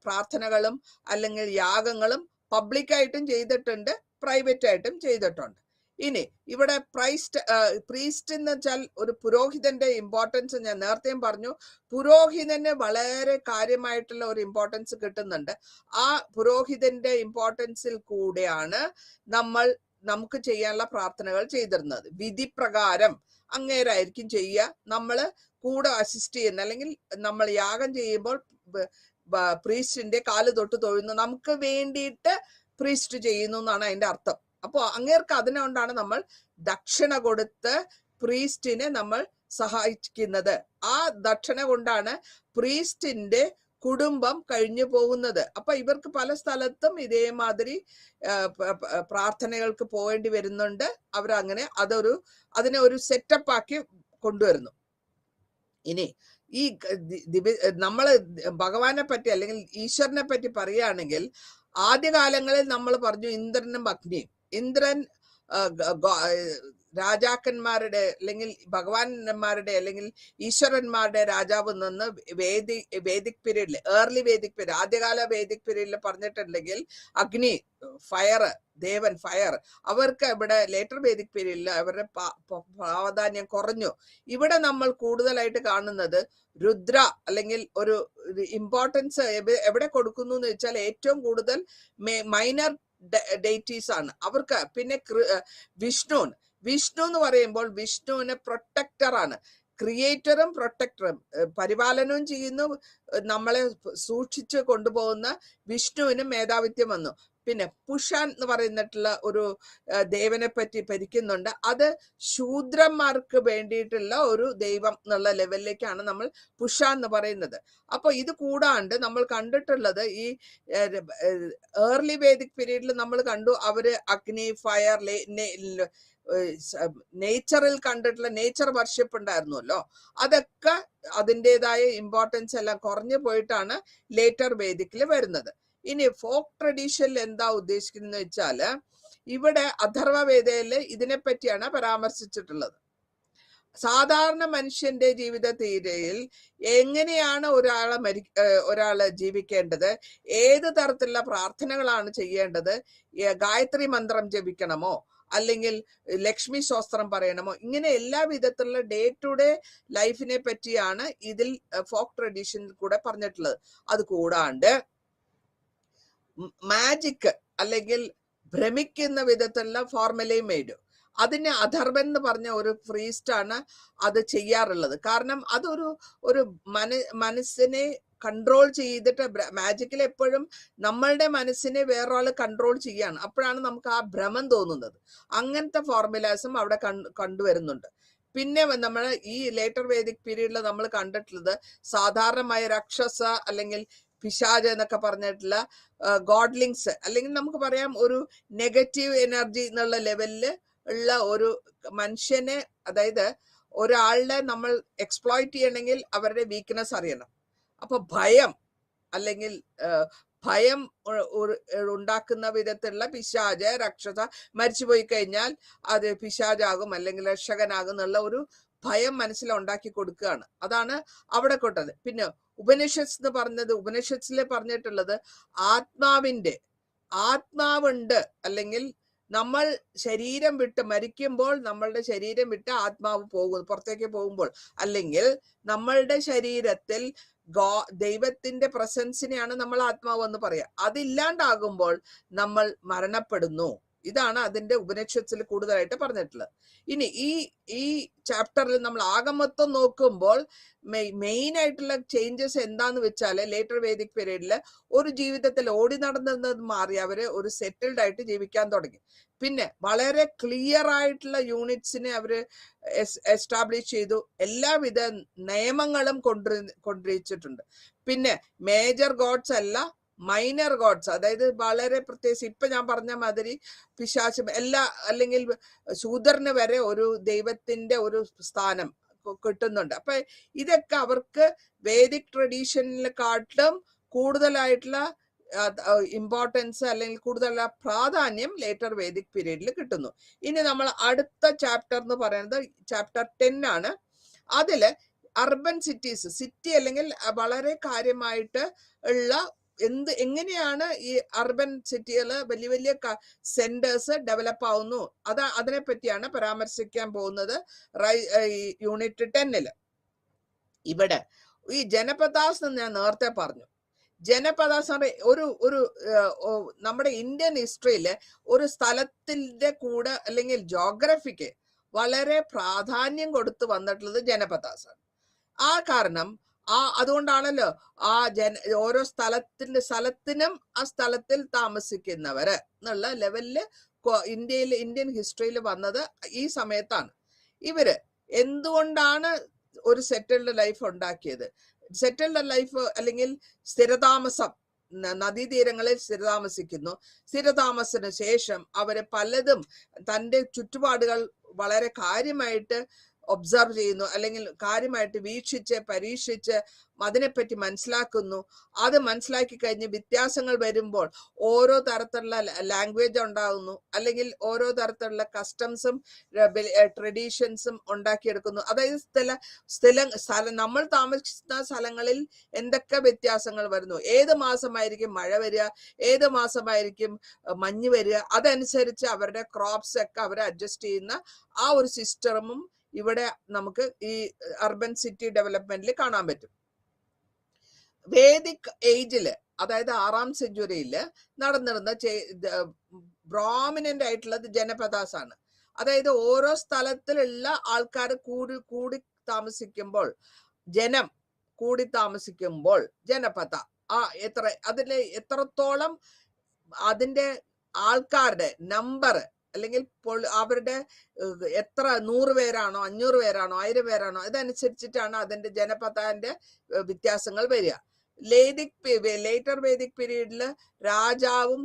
പ്രാർത്ഥനകളും അല്ലെങ്കിൽ യാഗങ്ങളും പബ്ലിക്കായിട്ടും ചെയ്തിട്ടുണ്ട്, പ്രൈവറ്റ് ആയിട്ടും ചെയ്തിട്ടുണ്ട്. ഇനി ഇവിടെ പ്രീസ്റ്റ് എന്ന് വെച്ചാൽ ഒരു പുരോഹിതന്റെ ഇമ്പോർട്ടൻസ് ഞാൻ നേരത്തെയും പറഞ്ഞു. പുരോഹിതന് വളരെ കാര്യമായിട്ടുള്ള ഒരു ഇമ്പോർട്ടൻസ് കിട്ടുന്നുണ്ട്. ആ പുരോഹിതന്റെ ഇമ്പോർട്ടൻസിൽ കൂടെയാണ് നമുക്ക് ചെയ്യാനുള്ള പ്രാർത്ഥനകൾ ചെയ്തിരുന്നത്. വിധി പ്രകാരം അങ്ങേരായിരിക്കും ചെയ്യുക. നമ്മള് കൂടെ അസിസ്റ്റ് ചെയ്യുന്ന, അല്ലെങ്കിൽ നമ്മൾ യാഗം ചെയ്യുമ്പോൾ പ്രീസ്റ്റിന്റെ കാല് തൊട്ട് തൊഴുന്നു, നമുക്ക് വേണ്ടിയിട്ട് പ്രീസ്റ്റ് ചെയ്യുന്നു എന്നാണ് അതിന്റെ അർത്ഥം. അപ്പോൾ അങ്ങേർക്ക് അതിനുകൊണ്ടാണ് നമ്മൾ ദക്ഷിണ കൊടുത്ത് പ്രീസ്റ്റിനെ നമ്മൾ സഹായിക്കുന്നത്. ആ ദക്ഷിണ കൊണ്ടാണ് പ്രീസ്റ്റിന്റെ കുടുംബം കഴിഞ്ഞു പോകുന്നത്. അപ്പൊ ഇവർക്ക് പല സ്ഥലത്തും ഇതേമാതിരി പ്രാർത്ഥനകൾക്ക് പോകേണ്ടി വരുന്നുണ്ട്. അവരങ്ങനെ അതിനെ ഒരു സെറ്റപ്പ് ആക്കി കൊണ്ടുവരുന്നു. ഇനി ഈ നമ്മള് ഭഗവാനെ പറ്റി അല്ലെങ്കിൽ ഈശ്വരനെ പറ്റി പറയുകയാണെങ്കിൽ, ആദ്യകാലങ്ങളിൽ നമ്മൾ പറഞ്ഞു ഇന്ദ്രനും അഗ്നിയും. ഇന്ദ്രൻ രാജാക്കന്മാരുടെ അല്ലെങ്കിൽ ഭഗവാന്മാരുടെ അല്ലെങ്കിൽ ഈശ്വരന്മാരുടെ രാജാവ് നിന്ന് വേദിക് പീരീഡിൽ, ഏർലി വേദിക് പീരീഡ്, ആദ്യകാല വേദിക് പീരീഡിൽ പറഞ്ഞിട്ടുണ്ടെങ്കിൽ അഗ്നി, ഫയർ, ദേവൻ, ഫയർ, അവർക്ക് ഇവിടെ ലേറ്റർ വേദിക് പീരീഡിൽ അവരുടെ പ്രാധാന്യം കുറഞ്ഞു. ഇവിടെ നമ്മൾ കൂടുതലായിട്ട് കാണുന്നത് രുദ്ര അല്ലെങ്കിൽ ഒരു ഇമ്പോർട്ടൻസ് എവിടെ കൊടുക്കുന്നു എന്ന് വെച്ചാൽ ഏറ്റവും കൂടുതൽ മൈനർ ഡെയിറ്റീസ് ആണ് അവർക്ക്. പിന്നെ വിഷ്ണു എന്ന് പറയുമ്പോൾ വിഷ്ണുവിന് പ്രൊട്ടക്ടർ ആണ്, ക്രിയേറ്ററും പ്രൊട്ടക്ടറും, പരിപാലനവും ചെയ്യുന്നു, നമ്മളെ സൂക്ഷിച്ച് കൊണ്ടുപോകുന്ന വിഷ്ണുവിന് മേധാവിത്യം വന്നു. പിന്നെ പുഷാൻ എന്ന് പറയുന്നിട്ടുള്ള ഒരു ദേവനെ പറ്റി ഭരിക്കുന്നുണ്ട്. അത് ശൂദ്രന്മാർക്ക് വേണ്ടിയിട്ടുള്ള ഒരു ദൈവം എന്നുള്ള ലെവലിലേക്കാണ് നമ്മൾ പുഷാൻ എന്ന് പറയുന്നത്. അപ്പൊ ഇത് കൂടാണ്ട് നമ്മൾ കണ്ടിട്ടുള്ളത് ഈ ഏർലി വേദിക് പീരീഡിൽ നമ്മൾ കണ്ടു അവര് അഗ്നി, ഫയർ, നേച്ചറിൽ കണ്ടിട്ടുള്ള നേച്ചർ വർഷിപ്പ് ഉണ്ടായിരുന്നല്ലോ, അതൊക്കെ അതിൻ്റെതായ ഇമ്പോർട്ടൻസ് എല്ലാം കുറഞ്ഞു പോയിട്ടാണ് ലേറ്റർ വേദിക്കിൽ വരുന്നത്. ഇനി ഫോക്ക് ട്രഡീഷനിൽ എന്താ ഉദ്ദേശിക്കുന്നത് വെച്ചാല് ഇവിടെ അഥർവവേദയില് ഇതിനെ പറ്റിയാണ് പരാമർശിച്ചിട്ടുള്ളത്. സാധാരണ മനുഷ്യന്റെ ജീവിത തീരയിൽ എങ്ങനെയാണ് ഒരാള് ജീവിക്കേണ്ടത്, ഏത് തരത്തിലുള്ള പ്രാർത്ഥനകളാണ് ചെയ്യേണ്ടത്, ഗായത്രി മന്ത്രം ജപിക്കണമോ അല്ലെങ്കിൽ ലക്ഷ്മി സ്തോത്രം പറയണമോ, ഇങ്ങനെ എല്ലാ വിധത്തിലുള്ള ഡേ ടു ഡേ ലൈഫിനെ പറ്റിയാണ് ഇതിൽ ഫോക്ക് ട്രഡീഷനിൽ കൂടെ പറഞ്ഞിട്ടുള്ളത്. അത് കൂടാണ്ട് മാജിക് അല്ലെങ്കിൽ ഭ്രമിക്കുന്ന വിധത്തിലുള്ള ഫോർമുലയും മെയ്ഡ്, അതിന് അധർവൻ എന്ന് പറഞ്ഞ ഒരു പ്രീസ്റ്റ് ആണ് അത് ചെയ്യാറുള്ളത്. കാരണം അതൊരു മനസ്സിനെ കൺട്രോൾ ചെയ്തിട്ട്, മാജിക്കിൽ എപ്പോഴും നമ്മളുടെ മനസ്സിനെ വേറൊരാൾ കൺട്രോൾ ചെയ്യാണ്, അപ്പോഴാണ് നമുക്ക് ആ ഭ്രമം തോന്നുന്നത്. അങ്ങനത്തെ ഫോർമുലാസും അവിടെ കണ്ടുവരുന്നുണ്ട്. പിന്നെ നമ്മൾ ഈ ലേറ്റർ വേദിക് പീരീഡിൽ നമ്മൾ കണ്ടിട്ടുള്ളത് സാധാരണമായ രാക്ഷസ അല്ലെങ്കിൽ പിശാച് എന്നൊക്കെ പറഞ്ഞിട്ടുള്ള ഗോഡ്ലിങ്സ്, അല്ലെങ്കിൽ നമുക്ക് പറയാം ഒരു നെഗറ്റീവ് എനർജി എന്നുള്ള ലെവലില് ഉള്ള ഒരു മനുഷ്യനെ, അതായത് ഒരാളുടെ നമ്മൾ എക്സ്പ്ലോയിറ്റ് ചെയ്യണമെങ്കിൽ അവരുടെ വീക്ക്നെസ് അറിയണം. അപ്പൊ ഭയം അല്ലെങ്കിൽ ഭയം ഉണ്ടാക്കുന്ന വിധത്തിലുള്ള പിശാച്, രാക്ഷസ, മരിച്ചുപോയി കഴിഞ്ഞാൽ അത് പിശാചാകും അല്ലെങ്കിൽ രക്ഷകനാകും എന്നുള്ള ഒരു ഭയം മനസ്സിലുണ്ടാക്കി കൊടുക്കുകയാണ്. അതാണ് അവിടെ കൊണ്ടത്. പിന്നെ ഉപനിഷത്ത് എന്ന് പറഞ്ഞത്, ഉപനിഷത്തിലെ പറഞ്ഞിട്ടുള്ളത് ആത്മാവുണ്ട്, അല്ലെങ്കിൽ നമ്മൾ ശരീരം വിട്ട് മരിക്കുമ്പോൾ നമ്മളുടെ ശരീരം വിട്ട് ആത്മാവ് പുറത്തേക്ക് പോകുമ്പോൾ, അല്ലെങ്കിൽ നമ്മളുടെ ശരീരത്തിൽ ദൈവത്തിന്റെ പ്രസൻസിനെയാണ് നമ്മൾ ആത്മാവ് എന്ന് പറയാം. അതില്ലാണ്ടാകുമ്പോൾ നമ്മൾ മരണപ്പെടുന്നു. ഇതാണ് അതിന്റെ ഉപനിഷത്തിൽ കൂടുതലായിട്ട് പറഞ്ഞിട്ടുള്ളത്. ഇനി ഈ ചാപ്റ്ററിൽ നമ്മൾ ആകമത്വം നോക്കുമ്പോൾ മെയിൻ ആയിട്ടുള്ള ചേഞ്ചസ് എന്താന്ന് വെച്ചാൽ ലേറ്റർ വേദിക് പീരീഡില് ഒരു ജീവിതത്തിൽ ഓടി നടന്നത് മാറി അവര് ഒരു സെറ്റിൽഡ് ആയിട്ട് ജീവിക്കാൻ തുടങ്ങി. പിന്നെ വളരെ ക്ലിയർ ആയിട്ടുള്ള യൂണിറ്റ്സിനെ അവര് എസ്റ്റാബ്ലിഷ് ചെയ്തു, എല്ലാവിധ നിയമങ്ങളും കൊണ്ടുവച്ചിട്ടുണ്ട്. പിന്നെ മേജർ ഗോഡ്സ് അല്ല, മൈനർ ഗോഡ്സ്, അതായത് വളരെ പ്രത്യേകിച്ച് ഇപ്പൊ ഞാൻ പറഞ്ഞ മാതിരി പിശാചം അല്ലെങ്കിൽ ശൂദ്രന് വരെ ഒരു ദൈവത്തിന്റെ ഒരു സ്ഥാനം കിട്ടുന്നുണ്ട്. അപ്പൊ ഇതൊക്കെ അവർക്ക് വേദിക് ട്രഡീഷനിലെക്കാട്ടിലും കൂടുതലായിട്ടുള്ള ഇമ്പോർട്ടൻസ് അല്ലെങ്കിൽ കൂടുതലുള്ള പ്രാധാന്യം ലേറ്റർ വേദിക് പീരീഡിൽ കിട്ടുന്നു. ഇനി നമ്മൾ അടുത്ത ചാപ്റ്റർ എന്ന് പറയുന്നത് ചാപ്റ്റർ 10 ആണ്. അതില് അർബൻ സിറ്റി അല്ലെങ്കിൽ വളരെ കാര്യമായിട്ട് ഉള്ള എങ്ങനെയാണ് ഈ അർബൻ സിറ്റികള് വലിയ വലിയ സെന്റേഴ്സ് ഡെവലപ്പ് ആവുന്നു, അതിനെ പറ്റിയാണ് പരാമർശിക്കാൻ പോകുന്നത് യൂണിറ്റ് 10. ഇവിടെ ഈ ജനപദാസ് എന്ന് ഞാൻ നേരത്തെ പറഞ്ഞു. ജനപദാസ് ഒരു നമ്മുടെ ഇന്ത്യൻ ഹിസ്റ്ററിയില് ഒരു സ്ഥലത്തിന്റെ കൂടെ അല്ലെങ്കിൽ ജോഗ്രഫിക്ക് വളരെ പ്രാധാന്യം കൊടുത്തു വന്നിട്ടുള്ളത് ജനപദാസാണ്. ആ കാരണം അതുകൊണ്ടാണല്ലോ ഓരോ സ്ഥലത്തിനും ആ സ്ഥലത്തിൽ താമസിക്കുന്നവര് എന്നുള്ള ലെവലില് ഇന്ത്യൻ ഹിസ്റ്ററിയിൽ വന്നത് ഈ സമയത്താണ്. ഇവര് എന്തുകൊണ്ടാണ് ഒരു സെറ്റിൽഡ് ലൈഫ് ഉണ്ടാക്കിയത്? സെറ്റിൽഡ് ലൈഫ് അല്ലെങ്കിൽ സ്ഥിരതാമസം, നദീതീരങ്ങളിൽ സ്ഥിരതാമസിക്കുന്നു. സ്ഥിരതാമസത്തിന് ശേഷം അവര് പലതും തൻ്റെ ചുറ്റുപാടുകൾ വളരെ കാര്യമായിട്ട് ഒബ്സർവ് ചെയ്യുന്നു, അല്ലെങ്കിൽ കാര്യമായിട്ട് വീക്ഷിച്ച് പരീക്ഷിച്ച് അതിനെപ്പറ്റി മനസ്സിലാക്കുന്നു. അത് മനസ്സിലാക്കി കഴിഞ്ഞ് വ്യത്യാസങ്ങൾ വരുമ്പോൾ ഓരോ തരത്തിലുള്ള ലാംഗ്വേജ് ഉണ്ടാകുന്നു, അല്ലെങ്കിൽ ഓരോ തരത്തിലുള്ള കസ്റ്റംസും ട്രഡീഷൻസും ഉണ്ടാക്കിയെടുക്കുന്നു. അതായത് നമ്മൾ താമസിക്കുന്ന സ്ഥലങ്ങളിൽ എന്തൊക്കെ വ്യത്യാസങ്ങൾ വരുന്നു, ഏത് മാസമായിരിക്കും മഴ വരിക, ഏത് മാസമായിരിക്കും മഞ്ഞ് വരിക, അതനുസരിച്ച് അവരുടെ ക്രോപ്സ് ഒക്കെ അവർ അഡ്ജസ്റ്റ് ചെയ്യുന്ന ആ ഒരു സിസ്റ്റമും ഇവിടെ നമുക്ക് ഈ അർബൻ സിറ്റി ഡെവലപ്മെന്റിൽ കാണാൻ പറ്റും. വേദിക് ഏജില്, അതായത് 6ാം സെഞ്ചുറിയില് നടന്നിരുന്ന പ്രോമിനന്റ് ആയിട്ടുള്ളത് ജനപദാസ് ആണ്. അതായത് ഓരോ സ്ഥലത്തിലുള്ള ആൾക്കാർ കൂടി താമസിക്കുമ്പോൾ, ജനം കൂടി താമസിക്കുമ്പോൾ ജനപദ അതിലെ എത്രത്തോളം അതിന്റെ ആൾക്കാരുടെ നമ്പർ, അല്ലെങ്കിൽ അവരുടെ എത്ര 100 പേരാണോ 500 പേരാണോ 1000 പേരാണോ ഇതനുസരിച്ചിട്ടാണ് അതിന്റെ ജനപദന്റെ വ്യത്യാസങ്ങൾ വരിക. ലേറ്റർ വേദിക് പീരീഡില് രാജാവും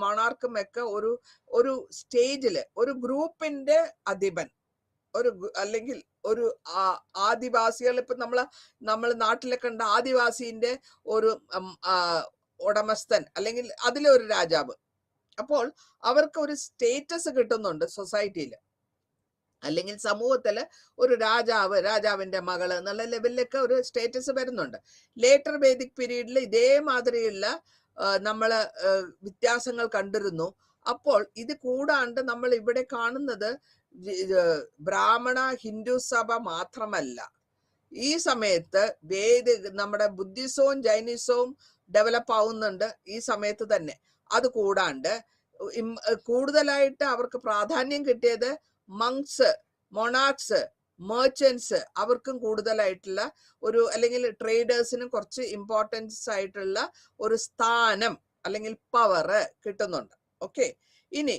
മൊണാർക്കും ഒക്കെ ഒരു സ്റ്റേജില് ഒരു ഗ്രൂപ്പിന്റെ അധിപൻ, അല്ലെങ്കിൽ ഒരു ആദിവാസികൾ, ഇപ്പൊ നമ്മൾ നാട്ടിലൊക്കെ കണ്ട ആദിവാസിന്റെ ഒരു ഉടമസ്ഥൻ, അല്ലെങ്കിൽ അതിലെ ഒരു രാജാവ്. അപ്പോൾ അവർക്ക് ഒരു സ്റ്റേറ്റസ് കിട്ടുന്നുണ്ട് സൊസൈറ്റിയിൽ, അല്ലെങ്കിൽ സമൂഹത്തില് ഒരു രാജാവിന്റെ മകള് എന്നുള്ള ലെവലിലൊക്കെ ഒരു സ്റ്റേറ്റസ് വരുന്നുണ്ട്. ലേറ്റർ വേദിക് പീരീഡിൽ ഇതേമാതിരിയുള്ള നമ്മള് വ്യത്യാസങ്ങൾ കണ്ടിരുന്നു. അപ്പോൾ ഇത് കൂടാണ്ട് നമ്മൾ ഇവിടെ കാണുന്നത് ബ്രാഹ്മണ ഹിന്ദു സഭ മാത്രമല്ല, ഈ സമയത്ത് നമ്മുടെ ബുദ്ധിസവും ജൈനിസവും ഡെവലപ്പ് ആവുന്നുണ്ട് ഈ സമയത്ത് തന്നെ. അത് കൂടാണ്ട് കൂടുതലായിട്ട് അവർക്ക് പ്രാധാന്യം കിട്ടിയത് മങ്സ്, മൊണാർക്സ്, മെർച്ചൻസ്, അവർക്കും കൂടുതലായിട്ടുള്ള അല്ലെങ്കിൽ ട്രേഡേഴ്സിനും കുറച്ച് ഇമ്പോർട്ടൻസ് ആയിട്ടുള്ള ഒരു സ്ഥാനം അല്ലെങ്കിൽ പവർ കിട്ടുന്നുണ്ട്. ഓക്കെ, ഇനി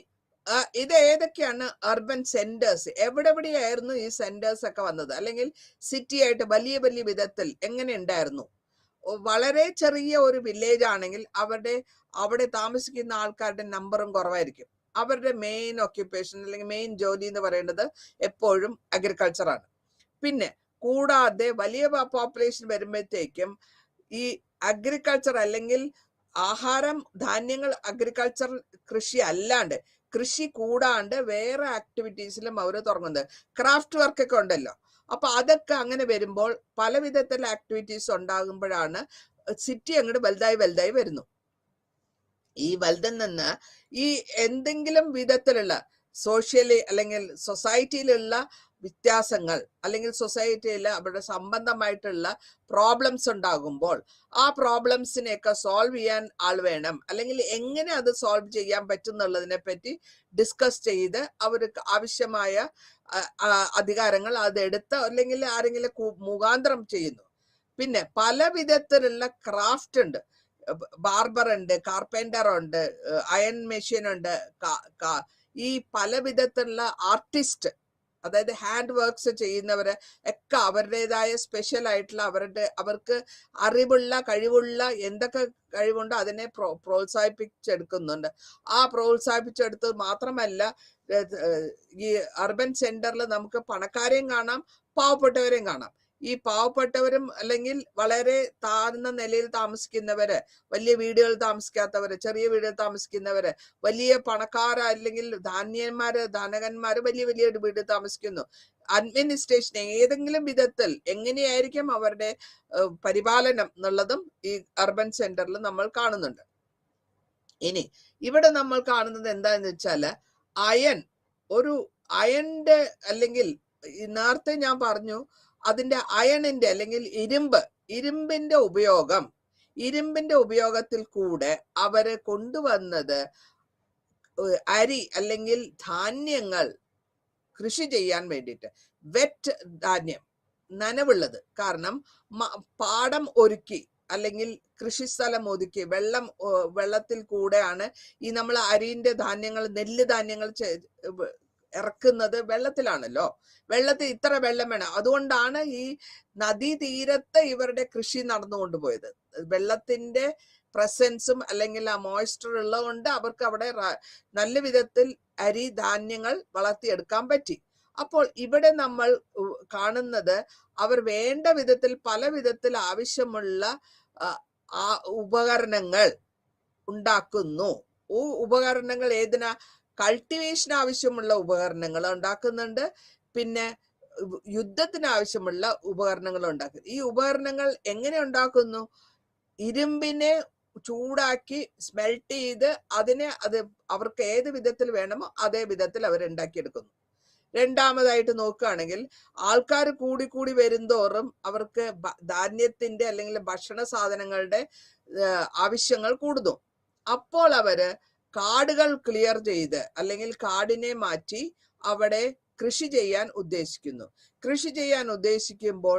ഇത് ഏതൊക്കെയാണ് അർബൻ സെന്റേഴ്സ്, എവിടെയായിരുന്നു ഈ സെന്റേഴ്സ് ഒക്കെ വന്നത്, അല്ലെങ്കിൽ സിറ്റി ആയിട്ട് വലിയ വലിയ വിധത്തിൽ എങ്ങനെ ഉണ്ടായിരുന്നു? വളരെ ചെറിയ ഒരു വില്ലേജ് ആണെങ്കിൽ അവിടെ താമസിക്കുന്ന ആൾക്കാരുടെ നമ്പറും കുറവായിരിക്കും. അവരുടെ മെയിൻ ഓക്യുപ്പേഷൻ അല്ലെങ്കിൽ മെയിൻ ജോലി എന്ന് പറയുന്നത് എപ്പോഴും അഗ്രികൾച്ചർ ആണ്. പിന്നെ കൂടാതെ വലിയ പോപ്പുലേഷൻ വരുമ്പോഴത്തേക്കും ഈ അഗ്രികൾച്ചർ അല്ലെങ്കിൽ ധാന്യങ്ങൾ അഗ്രികൾച്ചർ കൃഷി അല്ലാണ്ട്, കൃഷി കൂടാണ്ട് വേറെ ആക്ടിവിറ്റീസിലും അവർ തുടങ്ങുന്നത്. ക്രാഫ്റ്റ് വർക്ക് ഒക്കെ ഉണ്ടല്ലോ. അപ്പൊ അതൊക്കെ അങ്ങനെ വരുമ്പോൾ പല വിധത്തിലുള്ള ആക്ടിവിറ്റീസ് ഉണ്ടാകുമ്പോഴാണ് സിറ്റി അങ്ങോട്ട് വലുതായി വരുന്നു. ഈ വലുതിൽ നിന്ന് ഈ എന്തെങ്കിലും വിധത്തിലുള്ള സോഷ്യലി അല്ലെങ്കിൽ സൊസൈറ്റിയിലുള്ള വ്യത്യാസങ്ങൾ, അല്ലെങ്കിൽ സൊസൈറ്റിയിൽ അവരുടെ സംബന്ധമായിട്ടുള്ള പ്രോബ്ലംസ് ഉണ്ടാകുമ്പോൾ ആ പ്രോബ്ലംസിനെയൊക്കെ സോൾവ് ചെയ്യാൻ ആൾ വേണം, അല്ലെങ്കിൽ എങ്ങനെ അത് സോൾവ് ചെയ്യാൻ പറ്റും എന്നുള്ളതിനെ പറ്റി ഡിസ്കസ് ചെയ്ത് അവർക്ക് ആവശ്യമായ അധികാരങ്ങൾ അതെടുത്ത് അല്ലെങ്കിൽ ആരെങ്കിലും മുഖാന്തരം ചെയ്യുന്നു. പിന്നെ പല വിധത്തിലുള്ള ക്രാഫ്റ്റ് ഉണ്ട്. ബാർബർ ഉണ്ട്, കാർപ്പൻറ്റർ ഉണ്ട്, അയൺ മെഷീൻ ഉണ്ട്. ഈ പല വിധത്തിലുള്ള ആർട്ടിസ്റ്റ്, അതായത് ഹാൻഡ് വർക്ക്സ് ചെയ്യുന്നവര് ഒക്കെ അവരുടേതായ സ്പെഷ്യൽ ആയിട്ടുള്ള അവർക്ക് കഴിവുള്ള എന്തൊക്കെ കഴിവുണ്ടോ അതിനെ പ്രോത്സാഹിപ്പിച്ചെടുക്കുന്നുണ്ട്. ആ പ്രോത്സാഹിപ്പിച്ചെടുത്ത് മാത്രമല്ല, ഈ അർബൻ സെന്ററിൽ നമുക്ക് പണക്കാരെയും കാണാം, പാവപ്പെട്ടവരെയും കാണാം. ഈ പാവപ്പെട്ടവരും അല്ലെങ്കിൽ വളരെ താഴ്ന്ന നിലയിൽ താമസിക്കുന്നവര്, വലിയ വീടുകളിൽ താമസിക്കാത്തവര്, ചെറിയ വീടുകളിൽ താമസിക്കുന്നവര്, വലിയ പണക്കാർ അല്ലെങ്കിൽ ധനകന്മാര് വലിയ വലിയ വീട്ടിൽ താമസിക്കുന്നു. അഡ്മിനിസ്ട്രേഷൻ ഏതെങ്കിലും വിധത്തിൽ എങ്ങനെയായിരിക്കും അവരുടെ പരിപാലനം എന്നുള്ളതും ഈ അർബൻ സെന്ററിൽ നമ്മൾ കാണുന്നുണ്ട്. ഇനി ഇവിടെ നമ്മൾ കാണുന്നത് എന്താന്ന് വെച്ചാല് അയണിന്റെ അല്ലെങ്കിൽ നേരത്തെ ഞാൻ പറഞ്ഞു അതിന്റെ അയണിന്റെ അല്ലെങ്കിൽ ഇരുമ്പിന്റെ ഉപയോഗത്തിൽ കൂടെ അവര് കൊണ്ടുവന്നത് അരി അല്ലെങ്കിൽ ധാന്യങ്ങൾ കൃഷി ചെയ്യാൻ വേണ്ടിയിട്ട്. വെറ്റ് ധാന്യം, നനവുള്ളത്. കാരണം പാടം ഒരുക്കി അല്ലെങ്കിൽ കൃഷിസ്ഥലം ഒതുക്കി വെള്ളത്തിൽ കൂടെയാണ് ഈ നമ്മൾ അരിന്റെ ധാന്യങ്ങൾ, നെല്ല് ധാന്യങ്ങൾ ഇറക്കുന്നത് വെള്ളത്തിലാണല്ലോ. വെള്ളത്തിൽ ഇത്ര വെള്ളം വേണം. അതുകൊണ്ടാണ് ഈ നദീതീരത്ത് ഇവരുടെ കൃഷി നടന്നുകൊണ്ടുപോയത്. വെള്ളത്തിന്റെ പ്രസൻസും അല്ലെങ്കിൽ ആ മോയ്സ്ചർ ഉള്ളതുകൊണ്ട് അവർക്ക് അവിടെ നല്ല വിധത്തിൽ ധാന്യങ്ങൾ വളർത്തിയെടുക്കാൻ പറ്റി. അപ്പോൾ ഇവിടെ നമ്മൾ കാണുന്നത് അവർ വേണ്ട വിധത്തിൽ പല വിധത്തിൽ ആവശ്യമുള്ള ഉപകരണങ്ങൾ ഉണ്ടാക്കുന്നു. ഉപകരണങ്ങൾ ഏതിനാ? കൾട്ടിവേഷൻ ആവശ്യമുള്ള ഉപകരണങ്ങൾ ഉണ്ടാക്കുന്നുണ്ട്, പിന്നെ യുദ്ധത്തിന് ആവശ്യമുള്ള ഉപകരണങ്ങൾ ഉണ്ടാക്കുന്നു. ഈ ഉപകരണങ്ങൾ എങ്ങനെ ഉണ്ടാക്കുന്നു? ഇരുമ്പിനെ ചൂടാക്കി സ്മെൽറ്റ് ചെയ്ത് അത് അവർക്ക് ഏത് വിധത്തിൽ വേണമോ അതേ വിധത്തിൽ അവർ ഉണ്ടാക്കിയെടുക്കുന്നു. രണ്ടാമതായിട്ട് നോക്കുകയാണെങ്കിൽ ആൾക്കാർ കൂടി വരുന്തോറും അവർക്ക് ധാന്യത്തിന്റെ അല്ലെങ്കിൽ ഭക്ഷണ സാധനങ്ങളുടെ ആവശ്യങ്ങൾ കൂടുന്നു. അപ്പോൾ അവര് കാടുകൾ ക്ലിയർ ചെയ്ത് അല്ലെങ്കിൽ കാടിനെ മാറ്റി അവിടെ കൃഷി ചെയ്യാൻ ഉദ്ദേശിക്കുന്നു. കൃഷി ചെയ്യാൻ ഉദ്ദേശിക്കുമ്പോൾ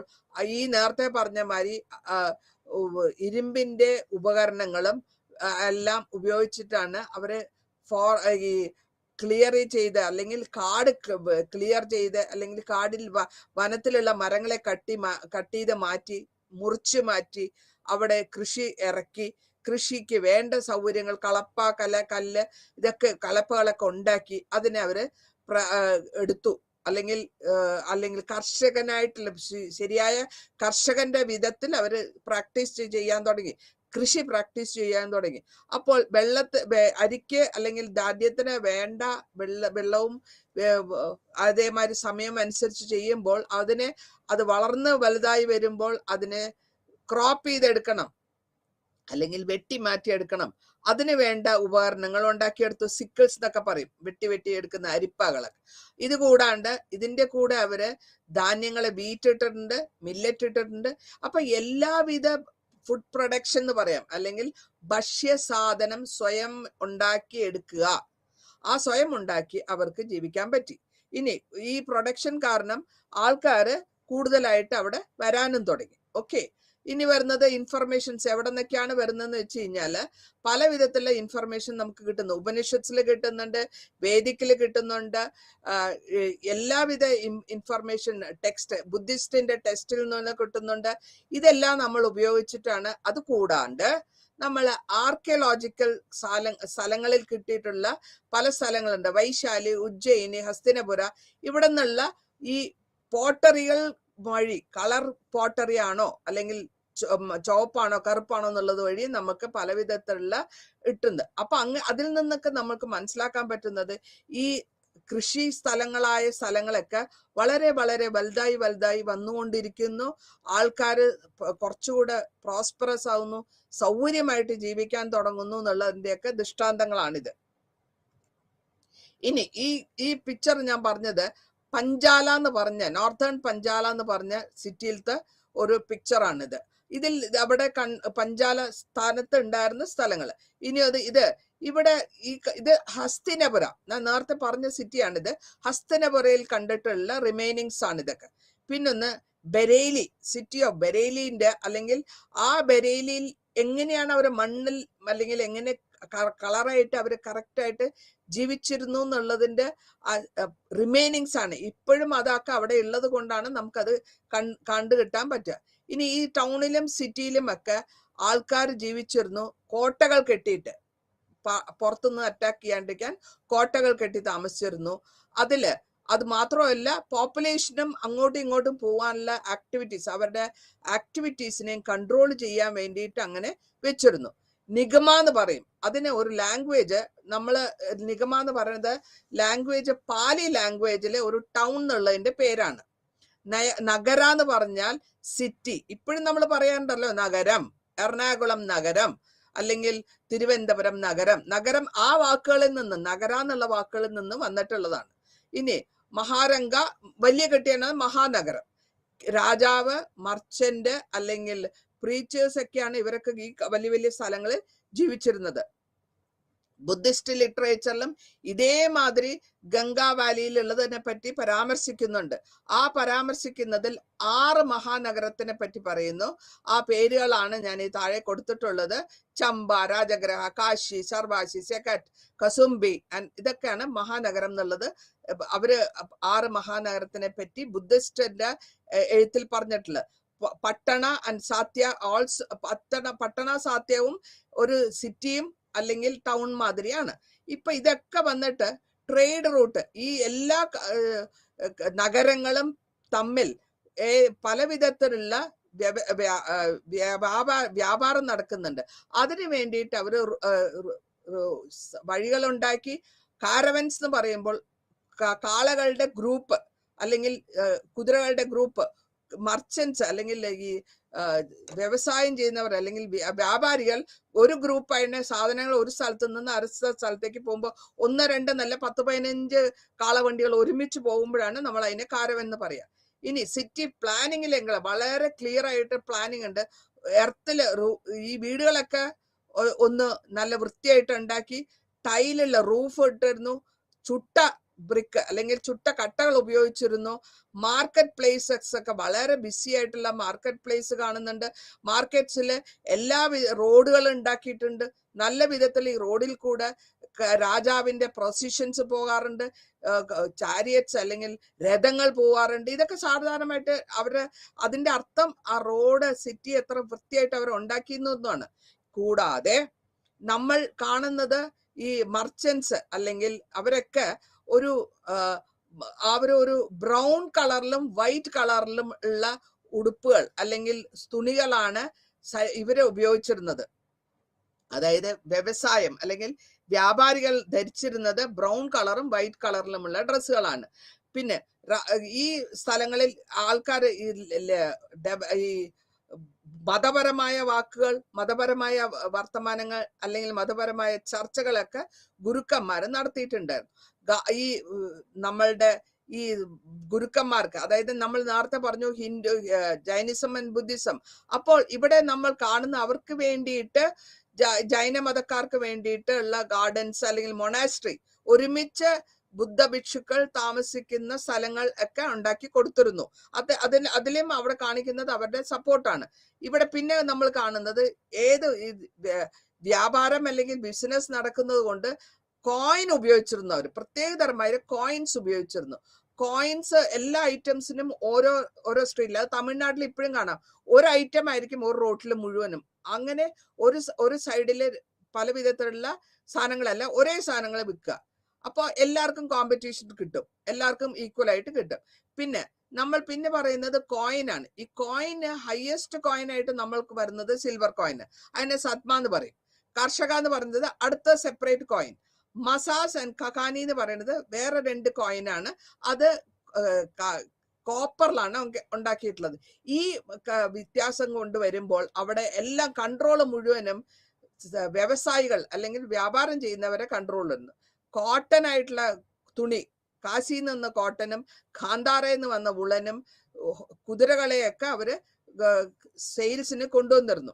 ഈ നേരത്തെ പറഞ്ഞ മാതിരി ഇരുമ്പിന്റെ ഉപകരണങ്ങളും എല്ലാം ഉപയോഗിച്ചിട്ടാണ് അവര് ഈ ക്ലിയർ ചെയ്ത് അല്ലെങ്കിൽ കാട് ക്ലിയർ ചെയ്ത് അല്ലെങ്കിൽ കാടിൽ വനത്തിലുള്ള മരങ്ങളെ കട്ട് ചെയ്ത് മാറ്റി മുറിച്ച് മാറ്റി അവിടെ കൃഷി ഇറക്കി കൃഷിക്ക് വേണ്ട സൗകര്യങ്ങൾ കളപ്പ കല്ല് ഇതൊക്കെ കലപ്പകളൊക്കെ ഉണ്ടാക്കി അതിനെ അവര് എടുത്തു. അല്ലെങ്കിൽ കർഷകനായിട്ടുള്ള ശരിയായ കർഷകന്റെ വിധത്തിൽ അവര് പ്രാക്ടീസ് ചെയ്യാൻ തുടങ്ങി, കൃഷി പ്രാക്ടീസ് ചെയ്യാൻ തുടങ്ങി. അപ്പോൾ അരിക്ക് അല്ലെങ്കിൽ ധാന്യത്തിന് വേണ്ട വെള്ളവും അതേമാതിരി സമയം അനുസരിച്ച് ചെയ്യുമ്പോൾ അത് വളർന്ന് വലുതായി വരുമ്പോൾ അതിനെ ക്രോപ്പ് ചെയ്തെടുക്കണം അല്ലെങ്കിൽ വെട്ടി മാറ്റിയെടുക്കണം. അതിന് വേണ്ട ഉപകരണങ്ങൾ ഉണ്ടാക്കിയെടുത്തു. സിക്കിൾസ് എന്നൊക്കെ പറയും, വെട്ടിയെടുക്കുന്ന അരിപ്പകളൊക്കെ. ഇത് കൂടാണ്ട് ഇതിന്റെ കൂടെ അവര് ധാന്യങ്ങളെ വീറ്റ് ഇട്ടിട്ടുണ്ട്, മില്ലറ്റ് ഇട്ടിട്ടുണ്ട്. അപ്പൊ എല്ലാവിധ ഫുഡ് പ്രൊഡക്ഷൻ എന്ന് പറയാം, അല്ലെങ്കിൽ ഭക്ഷ്യ സാധനം സ്വയം ഉണ്ടാക്കി എടുക്കുക. ആ സ്വയം ഉണ്ടാക്കി അവർക്ക് ജീവിക്കാൻ പറ്റി. ഇനി ഈ പ്രൊഡക്ഷൻ കാരണം ആൾക്കാര് കൂടുതലായിട്ട് അവിടെ വരാനും തുടങ്ങി. ഓക്കെ, ഇനി വരുന്നത് ഇൻഫർമേഷൻസ് എവിടെ നിന്നൊക്കെയാണ് വരുന്നതെന്ന് വെച്ച് കഴിഞ്ഞാല് പല വിധത്തിലുള്ള ഇൻഫർമേഷൻ നമുക്ക് കിട്ടുന്നു. ഉപനിഷത്തിൽ കിട്ടുന്നുണ്ട്, വേദിക്കിൽ കിട്ടുന്നുണ്ട്, എല്ലാവിധ ഇൻഫർമേഷൻ ടെക്സ്റ്റ് ബുദ്ധിസ്റ്റിന്റെ ടെക്സ്റ്റിൽ നിന്ന് കിട്ടുന്നുണ്ട്. ഇതെല്ലാം നമ്മൾ ഉപയോഗിച്ചിട്ടാണ്. അത് കൂടാണ്ട് നമ്മൾ ആർക്കിയോളജിക്കൽ സ്ഥലങ്ങളിൽ കിട്ടിയിട്ടുള്ള പല സ്ഥലങ്ങളുണ്ട്. വൈശാലി, ഉജ്ജയിനി, ഹസ്തിനപുര, ഇവിടെ നിന്നുള്ള ഈ പോട്ടറികൾ വഴി കളർ പോട്ടറി ആണോ അല്ലെങ്കിൽ ചുവപ്പാണോ കറുപ്പാണോ എന്നുള്ളത് വഴി നമുക്ക് പല വിധത്തിലുള്ള ഇട്ടുണ്ട്. അപ്പൊ അതിൽ നിന്നൊക്കെ നമുക്ക് മനസ്സിലാക്കാൻ പറ്റുന്നത് ഈ കൃഷി സ്ഥലങ്ങളൊക്കെ വളരെ വളരെ വലുതായി വന്നുകൊണ്ടിരിക്കുന്നു. ആൾക്കാര് കുറച്ചുകൂടെ പ്രോസ്പെറസ് ആവുന്നു, സൗകര്യമായിട്ട് ജീവിക്കാൻ തുടങ്ങുന്നു എന്നുള്ളതിന്റെയൊക്കെ ദൃഷ്ടാന്തങ്ങളാണിത്. ഇനി ഈ പിക്ചർ ഞാൻ പറഞ്ഞത് പഞ്ചാല എന്ന് പറഞ്ഞ നോർത്തേൺ പഞ്ചാല എന്ന് പറഞ്ഞ സിറ്റിയിലത്തെ ഒരു പിക്ചറാണിത്. ഇതിൽ അവിടെ പഞ്ചാല സ്ഥാനത്ത് ഉണ്ടായിരുന്ന സ്ഥലങ്ങൾ. ഇനി ഇത് ഹസ്തിനപുര, ഞാൻ നേരത്തെ പറഞ്ഞ സിറ്റിയാണിത്. ഹസ്തിനപുരയിൽ കണ്ടിട്ടുള്ള റിമൈനിങ്സ് ആണ് ഇതൊക്കെ. പിന്നൊന്ന് ബരേലി, സിറ്റി ഓഫ് ബരേലിന്റെ അല്ലെങ്കിൽ ആ ബരേലിയിൽ എങ്ങനെയാണ് അവർ മണ്ണിൽ അല്ലെങ്കിൽ എങ്ങനെ കളറായിട്ട് അവർ കറക്റ്റായിട്ട് ജീവിച്ചിരുന്നു എന്നുള്ളതിന്റെ റിമൈനിങ്സ് ആണ്. ഇപ്പോഴും അതൊക്കെ അവിടെ ഉള്ളത് കൊണ്ടാണ് നമുക്കത് കണ്ടു കിട്ടാൻ പറ്റുക. ഇനി ഈ ടൗണിലും സിറ്റിയിലും ഒക്കെ ആൾക്കാർ ജീവിച്ചിരുന്നു കോട്ടകൾ കെട്ടിയിട്ട്, പുറത്തുനിന്ന് അറ്റാക്ക് ചെയ്യാണ്ടിരിക്കാൻ കോട്ടകൾ കെട്ടി താമസിച്ചിരുന്നു. അത് മാത്രമല്ല പോപ്പുലേഷനും അങ്ങോട്ടും ഇങ്ങോട്ടും പോകാനുള്ള ആക്ടിവിറ്റീസ്, അവരുടെ ആക്ടിവിറ്റീസിനെയും കൺട്രോൾ ചെയ്യാൻ വേണ്ടിയിട്ട് അങ്ങനെ വെച്ചിരുന്നു. നിഗമ എന്ന് പറയും അതിന് ഒരു ലാംഗ്വേജ്. നിഗമ എന്ന് പറയുന്നത് ലാംഗ്വേജ് പാലി ലാംഗ്വേജിലെ ഒരു ടൗൺ എന്നുള്ളതിന്റെ പേരാണ്. നഗര എന്ന് പറഞ്ഞാൽ സിറ്റി. ഇപ്പോഴും നമ്മൾ പറയാറുണ്ടല്ലോ നഗരം, എറണാകുളം നഗരം അല്ലെങ്കിൽ തിരുവനന്തപുരം നഗരം ആ വാക്കുകളിൽ നിന്ന്, നഗര എന്നുള്ള വാക്കുകളിൽ നിന്ന് വന്നിട്ടുള്ളതാണ്. ഇനി മഹാരംഗ വലിയ കെട്ടിയാണ് മഹാനഗരം. രാജാവ്, മർച്ചന്റ് അല്ലെങ്കിൽ പ്രീച്ചേഴ്സ് ഒക്കെയാണ് ഇവരൊക്കെ ഈ വലിയ വലിയ സ്ഥലങ്ങളിൽ ജീവിച്ചിരുന്നത്. ബുദ്ധിസ്റ്റ് ലിറ്ററേച്ചറിലും ഇതേമാതിരി ഗംഗാ വാലിയിലുള്ളതിനെ പറ്റി പരാമർശിക്കുന്നുണ്ട്. ആ പരാമർശിക്കുന്നതിൽ 6 മഹാനഗരത്തിനെ പറ്റി പറയുന്നു. ആ പേരുകളാണ് ഞാൻ ഈ താഴെ കൊടുത്തിട്ടുള്ളത്. ചമ്പ, രാജഗ്രഹ, കാശി, സർവാശി, സെക്കറ്റ്, കസുംബി ഇതൊക്കെയാണ് മഹാനഗരം എന്നുള്ളത്. അവര് 6 മഹാനഗരത്തിനെ പറ്റി ബുദ്ധിസ്റ്റിന്റെ എഴുത്തിൽ പറഞ്ഞിട്ടുള്ളത്. പട്ടണ ആൻഡ് സാത്യ ഓൾസ് പട്ടണ സാത്യവും ഒരു സിറ്റിയും അല്ലെങ്കിൽ ടൗൺ മാതിരിയാണ്. ഇപ്പൊ ഇതൊക്കെ വന്നിട്ട് ട്രേഡ് റൂട്ട്, ഈ എല്ലാ നഗരങ്ങളും തമ്മിൽ പല വിധത്തിലുള്ള വ്യാപാരം നടക്കുന്നുണ്ട്. അതിനു വേണ്ടിയിട്ട് അവർ വഴികളുണ്ടാക്കി. കാരവൻസ് എന്ന് പറയുമ്പോൾ കാളകളുടെ ഗ്രൂപ്പ് അല്ലെങ്കിൽ കുതിരകളുടെ ഗ്രൂപ്പ്, മർച്ചൻസ് അല്ലെങ്കിൽ ഈ വ്യവസായം ചെയ്യുന്നവർ അല്ലെങ്കിൽ വ്യാപാരികൾ ഒരു ഗ്രൂപ്പായിട്ട് സാധനങ്ങൾ ഒരു സ്ഥലത്ത് നിന്ന് അടുത്ത സ്ഥലത്തേക്ക് പോകുമ്പോൾ 1, 2 നല്ല 10, 15 കാളവണ്ടികൾ ഒരുമിച്ച് പോകുമ്പോഴാണ് നമ്മൾ അതിനെ കാരവൻ എന്ന് പറയാം. ഇനി സിറ്റി പ്ലാനിങ്ങിൽ വളരെ ക്ലിയർ ആയിട്ട് പ്ലാനിങ് ഉണ്ട്. എർത്തില് ഈ വീടുകളൊക്കെ ഒന്ന് നല്ല വൃത്തിയായിട്ട് ഉണ്ടാക്കി ടൈലുള്ള റൂഫ് ഇട്ടിരുന്നു, ചുട്ട ബ്രിക്ക് അല്ലെങ്കിൽ ചുട്ട കട്ടകൾ ഉപയോഗിച്ചിരുന്നു. മാർക്കറ്റ് പ്ലേസസ് ഒക്കെ വളരെ ബിസി ആയിട്ടുള്ള മാർക്കറ്റ് പ്ലേസ് കാണുന്നുണ്ട്. മാർക്കറ്റ്സിൽ എല്ലാ റോഡുകൾ ഉണ്ടാക്കിയിട്ടുണ്ട്. നല്ല വിധത്തിൽ ഈ റോഡിൽ കൂടെ രാജാവിന്റെ പ്രൊസിഷൻസ് പോകാറുണ്ട്, ചാരിയറ്റ്സ് അല്ലെങ്കിൽ രഥങ്ങൾ പോകാറുണ്ട്. ഇതൊക്കെ സാധാരണമായിട്ട് അതിന്റെ അർത്ഥം ആ റോഡ് സിറ്റി എത്ര വൃത്തിയായിട്ട് അവർ ഉണ്ടാക്കിയെന്നാണ്. കൂടാതെ നമ്മൾ കാണുന്നത് ഈ മർച്ചൻസ് അല്ലെങ്കിൽ അവരൊക്കെ ഒരു ബ്രൗൺ കളറിലും വൈറ്റ് കളറിലും ഉള്ള ഉടുപ്പുകൾ അല്ലെങ്കിൽ തുണികളാണ് ഇവരെ ഉപയോഗിച്ചിരുന്നത്. അതായത് വ്യവസായം അല്ലെങ്കിൽ വ്യാപാരികൾ ധരിച്ചിരുന്നത് ബ്രൗൺ കളറും വൈറ്റ് കളറിലുമുള്ള ഡ്രസ്സുകളാണ്. പിന്നെ ഈ സ്ഥലങ്ങളിൽ ആൾക്കാർ ഈ മതപരമായ വാക്കുകൾ, മതപരമായ വർത്തമാനങ്ങൾ അല്ലെങ്കിൽ മതപരമായ ചർച്ചകളൊക്കെ ഗുരുക്കന്മാർ നടത്തിയിട്ടുണ്ടായിരുന്നു. ഈ നമ്മളുടെ ഈ ഗുരുക്കന്മാർക്ക്, അതായത് നമ്മൾ നേരത്തെ പറഞ്ഞു ഹിന്ദു, ജൈനിസം ആൻഡ് ബുദ്ധിസം. അപ്പോൾ ഇവിടെ നമ്മൾ കാണുന്ന അവർക്ക് വേണ്ടിയിട്ട് ജൈന മതക്കാർക്ക് വേണ്ടിയിട്ട് ഉള്ള ഗാർഡൻസ് അല്ലെങ്കിൽ മൊണാസ്ട്രി, ഒരുമിച്ച് ബുദ്ധ ഭിക്ഷുക്കൾ താമസിക്കുന്ന സ്ഥലങ്ങൾ ഒക്കെ ഉണ്ടാക്കി കൊടുത്തിരുന്നു. അതിലും അവിടെ കാണിക്കുന്നത് അവരുടെ സപ്പോർട്ടാണ്. ഇവിടെ പിന്നെ നമ്മൾ കാണുന്നത് വ്യാപാരം അല്ലെങ്കിൽ ബിസിനസ് നടക്കുന്നത് കൊണ്ട് കോയിൻ ഉപയോഗിച്ചിരുന്നു. അവർ പ്രത്യേകതരമായ കോയിൻസ് ഉപയോഗിച്ചിരുന്നു. കോയിൻസ് എല്ലാ ഐറ്റംസിനും ഓരോ സ്ട്രീറ്റിൽ, അത് തമിഴ്നാട്ടിൽ ഇപ്പോഴും കാണാം, ഒരു ഐറ്റം ആയിരിക്കും ഒരു റോട്ടിൽ മുഴുവനും. അങ്ങനെ ഒരു സൈഡില് പല വിധത്തിലുള്ള സാധനങ്ങളല്ല, ഒരേ സാധനങ്ങൾ വിൽക്കുക. അപ്പോൾ എല്ലാവർക്കും കോമ്പറ്റീഷൻ കിട്ടും, എല്ലാവർക്കും ഈക്വൽ ആയിട്ട് കിട്ടും. പിന്നെ നമ്മൾ പറയുന്നത് കോയിനാണ്. ഈ കോയിന് ഹയസ്റ്റ് കോയിൻ ആയിട്ട് നമ്മൾക്ക് വരുന്നത് സിൽവർ കോയിൻ, അതിനെ സത്മ എന്ന് പറയും. കർഷക എന്ന് പറയുന്നത് അടുത്ത സെപ്പറേറ്റ് കോയിൻ. മസാസ് ആൻഡ് കക്കാനി എന്ന് പറയുന്നത് വേറെ 2 കോയിനാണ്. അത് കോപ്പറിലാണ് ഉണ്ടാക്കിയിട്ടുള്ളത്. ഈ വ്യത്യാസം കൊണ്ടുവരുമ്പോൾ അവിടെ എല്ലാം കൺട്രോൾ മുഴുവനും വ്യവസായികൾ അല്ലെങ്കിൽ വ്യാപാരം ചെയ്യുന്നവരെ കൺട്രോളുണ്ട്. കോട്ടൺ ആയിട്ടുള്ള തുണി, കാശിയിൽ നിന്ന് കോട്ടനും ഖാന്താറയിൽ നിന്ന് വന്ന വുളനും കുതിരകളെയൊക്കെ അവര് സെയിൽസിന് കൊണ്ടുവന്നിരുന്നു.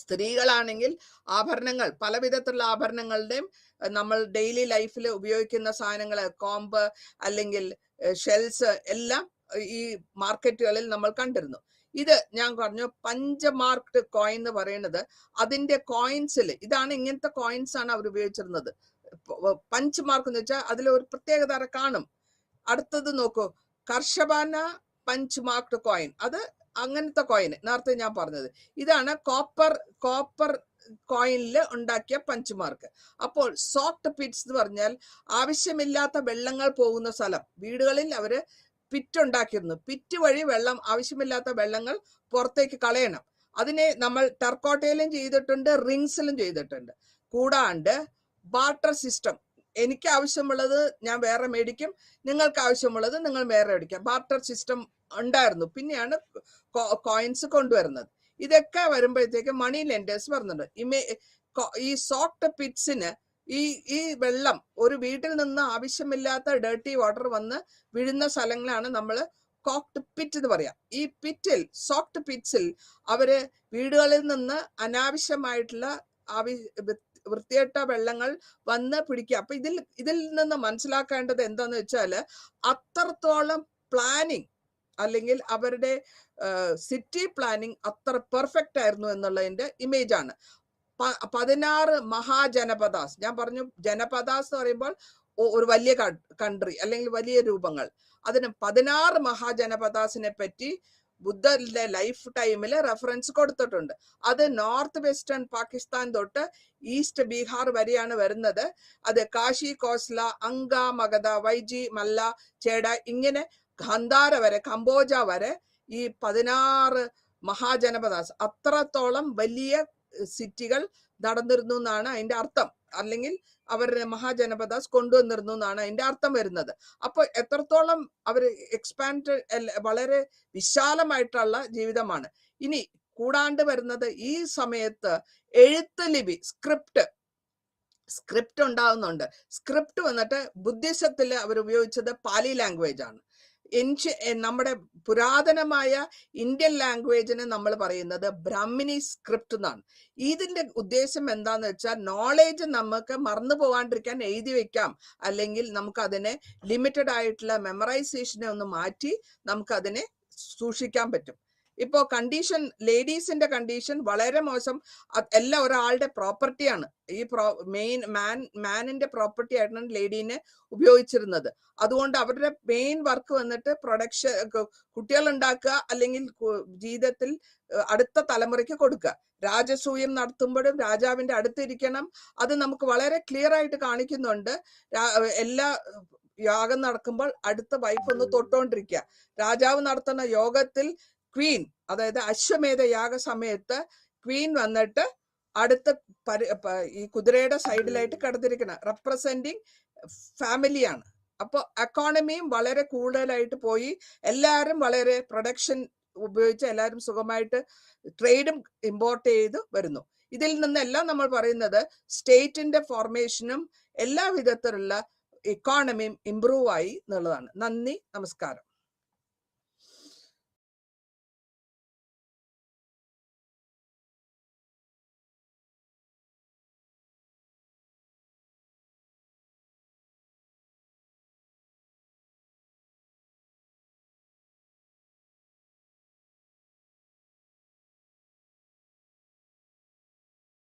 സ്ത്രീകളാണെങ്കിൽ ആഭരണങ്ങൾ, പല വിധത്തിലുള്ള ആഭരണങ്ങളുടെയും നമ്മൾ ഡെയിലി ലൈഫിൽ ഉപയോഗിക്കുന്ന സാധനങ്ങൾ, കോമ്പ് അല്ലെങ്കിൽ ഷെൽസ് എല്ലാം ഈ മാർക്കറ്റുകളിൽ നമ്മൾ കണ്ടിരുന്നു. ഇത് ഞാൻ പറഞ്ഞു പഞ്ചമാർക്ക്ഡ് കോയിൻ എന്ന് പറയുന്നത്. അതിന്റെ കോയിൻസിൽ ഇതാണ്, ഇങ്ങനത്തെ കോയിൻസ് ആണ് അവർ ഉപയോഗിച്ചിരുന്നത്. പഞ്ച് മാർക്ക് എന്ന് വെച്ചാൽ അതിൽ ഒരു പ്രത്യേകത കാണും. അടുത്തത് നോക്കൂ, കർഷബാന പഞ്ച് മാർക്ക്ഡ് കോയിൻ. അത് അങ്ങനത്തെ കോയിൻ നേരത്തെ ഞാൻ പറഞ്ഞത്. ഇതാണ് കോപ്പർ കോയിനിൽ ഉണ്ടാക്കിയ പഞ്ച് മാർക്ക്. അപ്പോൾ സോക്ട് പിറ്റ്സ് എന്ന് പറഞ്ഞാൽ ആവശ്യമില്ലാത്ത വെള്ളങ്ങൾ പോകുന്ന സ്ഥലം. വീടുകളിൽ അവര് പിറ്റ് ഉണ്ടാക്കിയിരുന്നു. പിറ്റ് വഴി വെള്ളം, ആവശ്യമില്ലാത്ത വെള്ളങ്ങൾ പുറത്തേക്ക് കളയണം. അതിനെ നമ്മൾ ടെർക്കോട്ടയിലും ചെയ്തിട്ടുണ്ട്, റിങ്സിലും ചെയ്തിട്ടുണ്ട്. കൂടാണ്ട് ബാർട്ടർ സിസ്റ്റം, എനിക്ക് ആവശ്യമുള്ളത് ഞാൻ വേറെ മേടിക്കും, നിങ്ങൾക്ക് ആവശ്യമുള്ളത് നിങ്ങൾ വേറെ മേടിക്കാം. ബാർട്ടർ സിസ്റ്റം ഉണ്ടായിരുന്നു. പിന്നെയാണ് കോയിൻസ് കൊണ്ടുവരുന്നത്. ഇതൊക്കെ വരുമ്പോഴത്തേക്ക് മണി ലെൻഡേഴ്സ് പറഞ്ഞിട്ടുണ്ട്. ഈ സോക്ട് പിറ്റ്സിന് ഈ വെള്ളം ഒരു വീട്ടിൽ നിന്ന് ആവശ്യമില്ലാത്ത ഡേർട്ടി വാട്ടർ വന്ന് വീഴുന്ന സ്ഥലങ്ങളാണ് നമ്മൾ കോക്ട് പിറ്റ് എന്ന് പറയാം. ഈ പിറ്റിൽ, സോക്ട് പിറ്റ്സിൽ അവര് വീടുകളിൽ നിന്ന് അനാവശ്യമായിട്ടുള്ള വൃത്തികെട്ട വെള്ളങ്ങൾ വന്ന് പിടിക്കുക. അപ്പൊ ഇതിൽ നിന്ന് മനസ്സിലാക്കേണ്ടത് എന്താന്ന് വെച്ചാല് അത്രത്തോളം പ്ലാനിങ് അല്ലെങ്കിൽ അവരുടെ സിറ്റി പ്ലാനിങ് അത്ര പെർഫെക്റ്റ് ആയിരുന്നു എന്നുള്ളതിന്റെ ഇമേജ് ആണ്. 16 മഹാജനപദാസ്, ഞാൻ പറഞ്ഞു ജനപദാസ് എന്ന് പറയുമ്പോൾ ഒരു വലിയ കൺട്രി അല്ലെങ്കിൽ വലിയ രൂപങ്ങൾ. അതിന് 16 മഹാജനപദാസിനെ പറ്റി ബുദ്ധന്റെ ലൈഫ് ടൈമിൽ റെഫറൻസ് കൊടുത്തിട്ടുണ്ട്. അത് നോർത്ത് വെസ്റ്റേൺ പാകിസ്ഥാൻ തൊട്ട് ഈസ്റ്റ് ബീഹാർ വരെയാണ് വരുന്നത്. അത് കാശി, കോസ്ല, അങ്ക, മഗധ, വൈജി, മല്ല, ചേട, ഇങ്ങനെ ഖന്ദാര വരെ, കംബോജ വരെ ഈ 16 മഹാജനപദാസ്, അത്രത്തോളം വലിയ സിറ്റികൾ നടന്നിരുന്നു എന്നാണ് അതിന്റെ അർത്ഥം. അല്ലെങ്കിൽ അവരുടെ മഹാജനപദാസ് കൊണ്ടുവന്നിരുന്നു എന്നാണ് അതിന്റെ അർത്ഥം വരുന്നത്. അപ്പൊ എത്രത്തോളം അവർ എക്സ്പാൻഡ്, വളരെ വിശാലമായിട്ടുള്ള ജീവിതമാണ്. ഇനി കൂടാണ്ട് വരുന്നത് ഈ സമയത്ത് എഴുത്ത് ലിപി, സ്ക്രിപ്റ്റ് ഉണ്ടാകുന്നുണ്ട്. സ്ക്രിപ്റ്റ് വന്നിട്ട് ബുദ്ധിസത്തിൽ അവർ ഉപയോഗിച്ചത് പാലി ലാംഗ്വേജ് ആണ്. നമ്മുടെ പുരാതനമായ ഇന്ത്യൻ ലാംഗ്വേജിന് നമ്മൾ പറയുന്നത് ബ്രാഹ്മിണി സ്ക്രിപ്റ്റ് എന്നാണ്. ഇതിന്റെ ഉദ്ദേശം എന്താന്ന് വെച്ചാൽ നോളേജ് നമുക്ക് മറന്നു പോകാണ്ടിരിക്കാൻ എഴുതി വെക്കാം, അല്ലെങ്കിൽ നമുക്ക് അതിനെ ലിമിറ്റഡ് ആയിട്ടുള്ള മെമ്മറൈസേഷനെ ഒന്ന് മാറ്റി നമുക്ക് അതിനെ സൂക്ഷിക്കാൻ പറ്റും. ഇപ്പോ കണ്ടീഷൻ, ലേഡീസിന്റെ കണ്ടീഷൻ വളരെ മോശം. എല്ലാം ഒരാളുടെ പ്രോപ്പർട്ടിയാണ്. ഈ മാനിന്റെ പ്രോപ്പർട്ടി ആയിട്ടാണ് ലേഡീനെ ഉപയോഗിച്ചിരുന്നത്. അതുകൊണ്ട് അവരുടെ മെയിൻ വർക്ക് വന്നിട്ട് പ്രൊഡക്ഷൻ, കുട്ടികൾ ഉണ്ടാക്കുക, അല്ലെങ്കിൽ ജീവിതത്തിൽ അടുത്ത തലമുറയ്ക്ക് കൊടുക്കുക. രാജസൂയം നടത്തുമ്പോഴും രാജാവിന്റെ അടുത്തിരിക്കണം. അത് നമുക്ക് വളരെ ക്ലിയർ ആയിട്ട് കാണിക്കുന്നുണ്ട്. എല്ലാ യാഗം നടക്കുമ്പോൾ അടുത്ത വൈഫ് ഒന്ന് തൊട്ടോണ്ടിരിക്കുക. രാജാവ് നടത്തുന്ന യോഗത്തിൽ ക്വീൻ, അതായത് അശ്വമേധ യാഗ സമയത്ത് ക്വീൻ വന്നിട്ട് അടുത്ത ഈ കുതിരയുടെ സൈഡിലായിട്ട് കിടന്നിരിക്കണം. റെപ്രസെന്റിങ് ഫാമിലിയാണ്. അപ്പോൾ എക്കോണമിയും വളരെ കൂടുതലായിട്ട് പോയി. എല്ലാവരും വളരെ പ്രൊഡക്ഷൻ ഉപയോഗിച്ച് എല്ലാവരും സുഖമായിട്ട് ട്രേഡും ഇമ്പോർട്ട് ചെയ്ത് വരുന്നു. ഇതിൽ നിന്നെല്ലാം നമ്മൾ പറയുന്നത് സ്റ്റേറ്റിന്റെ ഫോർമേഷനും എല്ലാ വിധത്തിലുള്ള എക്കോണമിയും ഇംപ്രൂവ് ആയി എന്നുള്ളതാണ്. നന്ദി, നമസ്കാരം.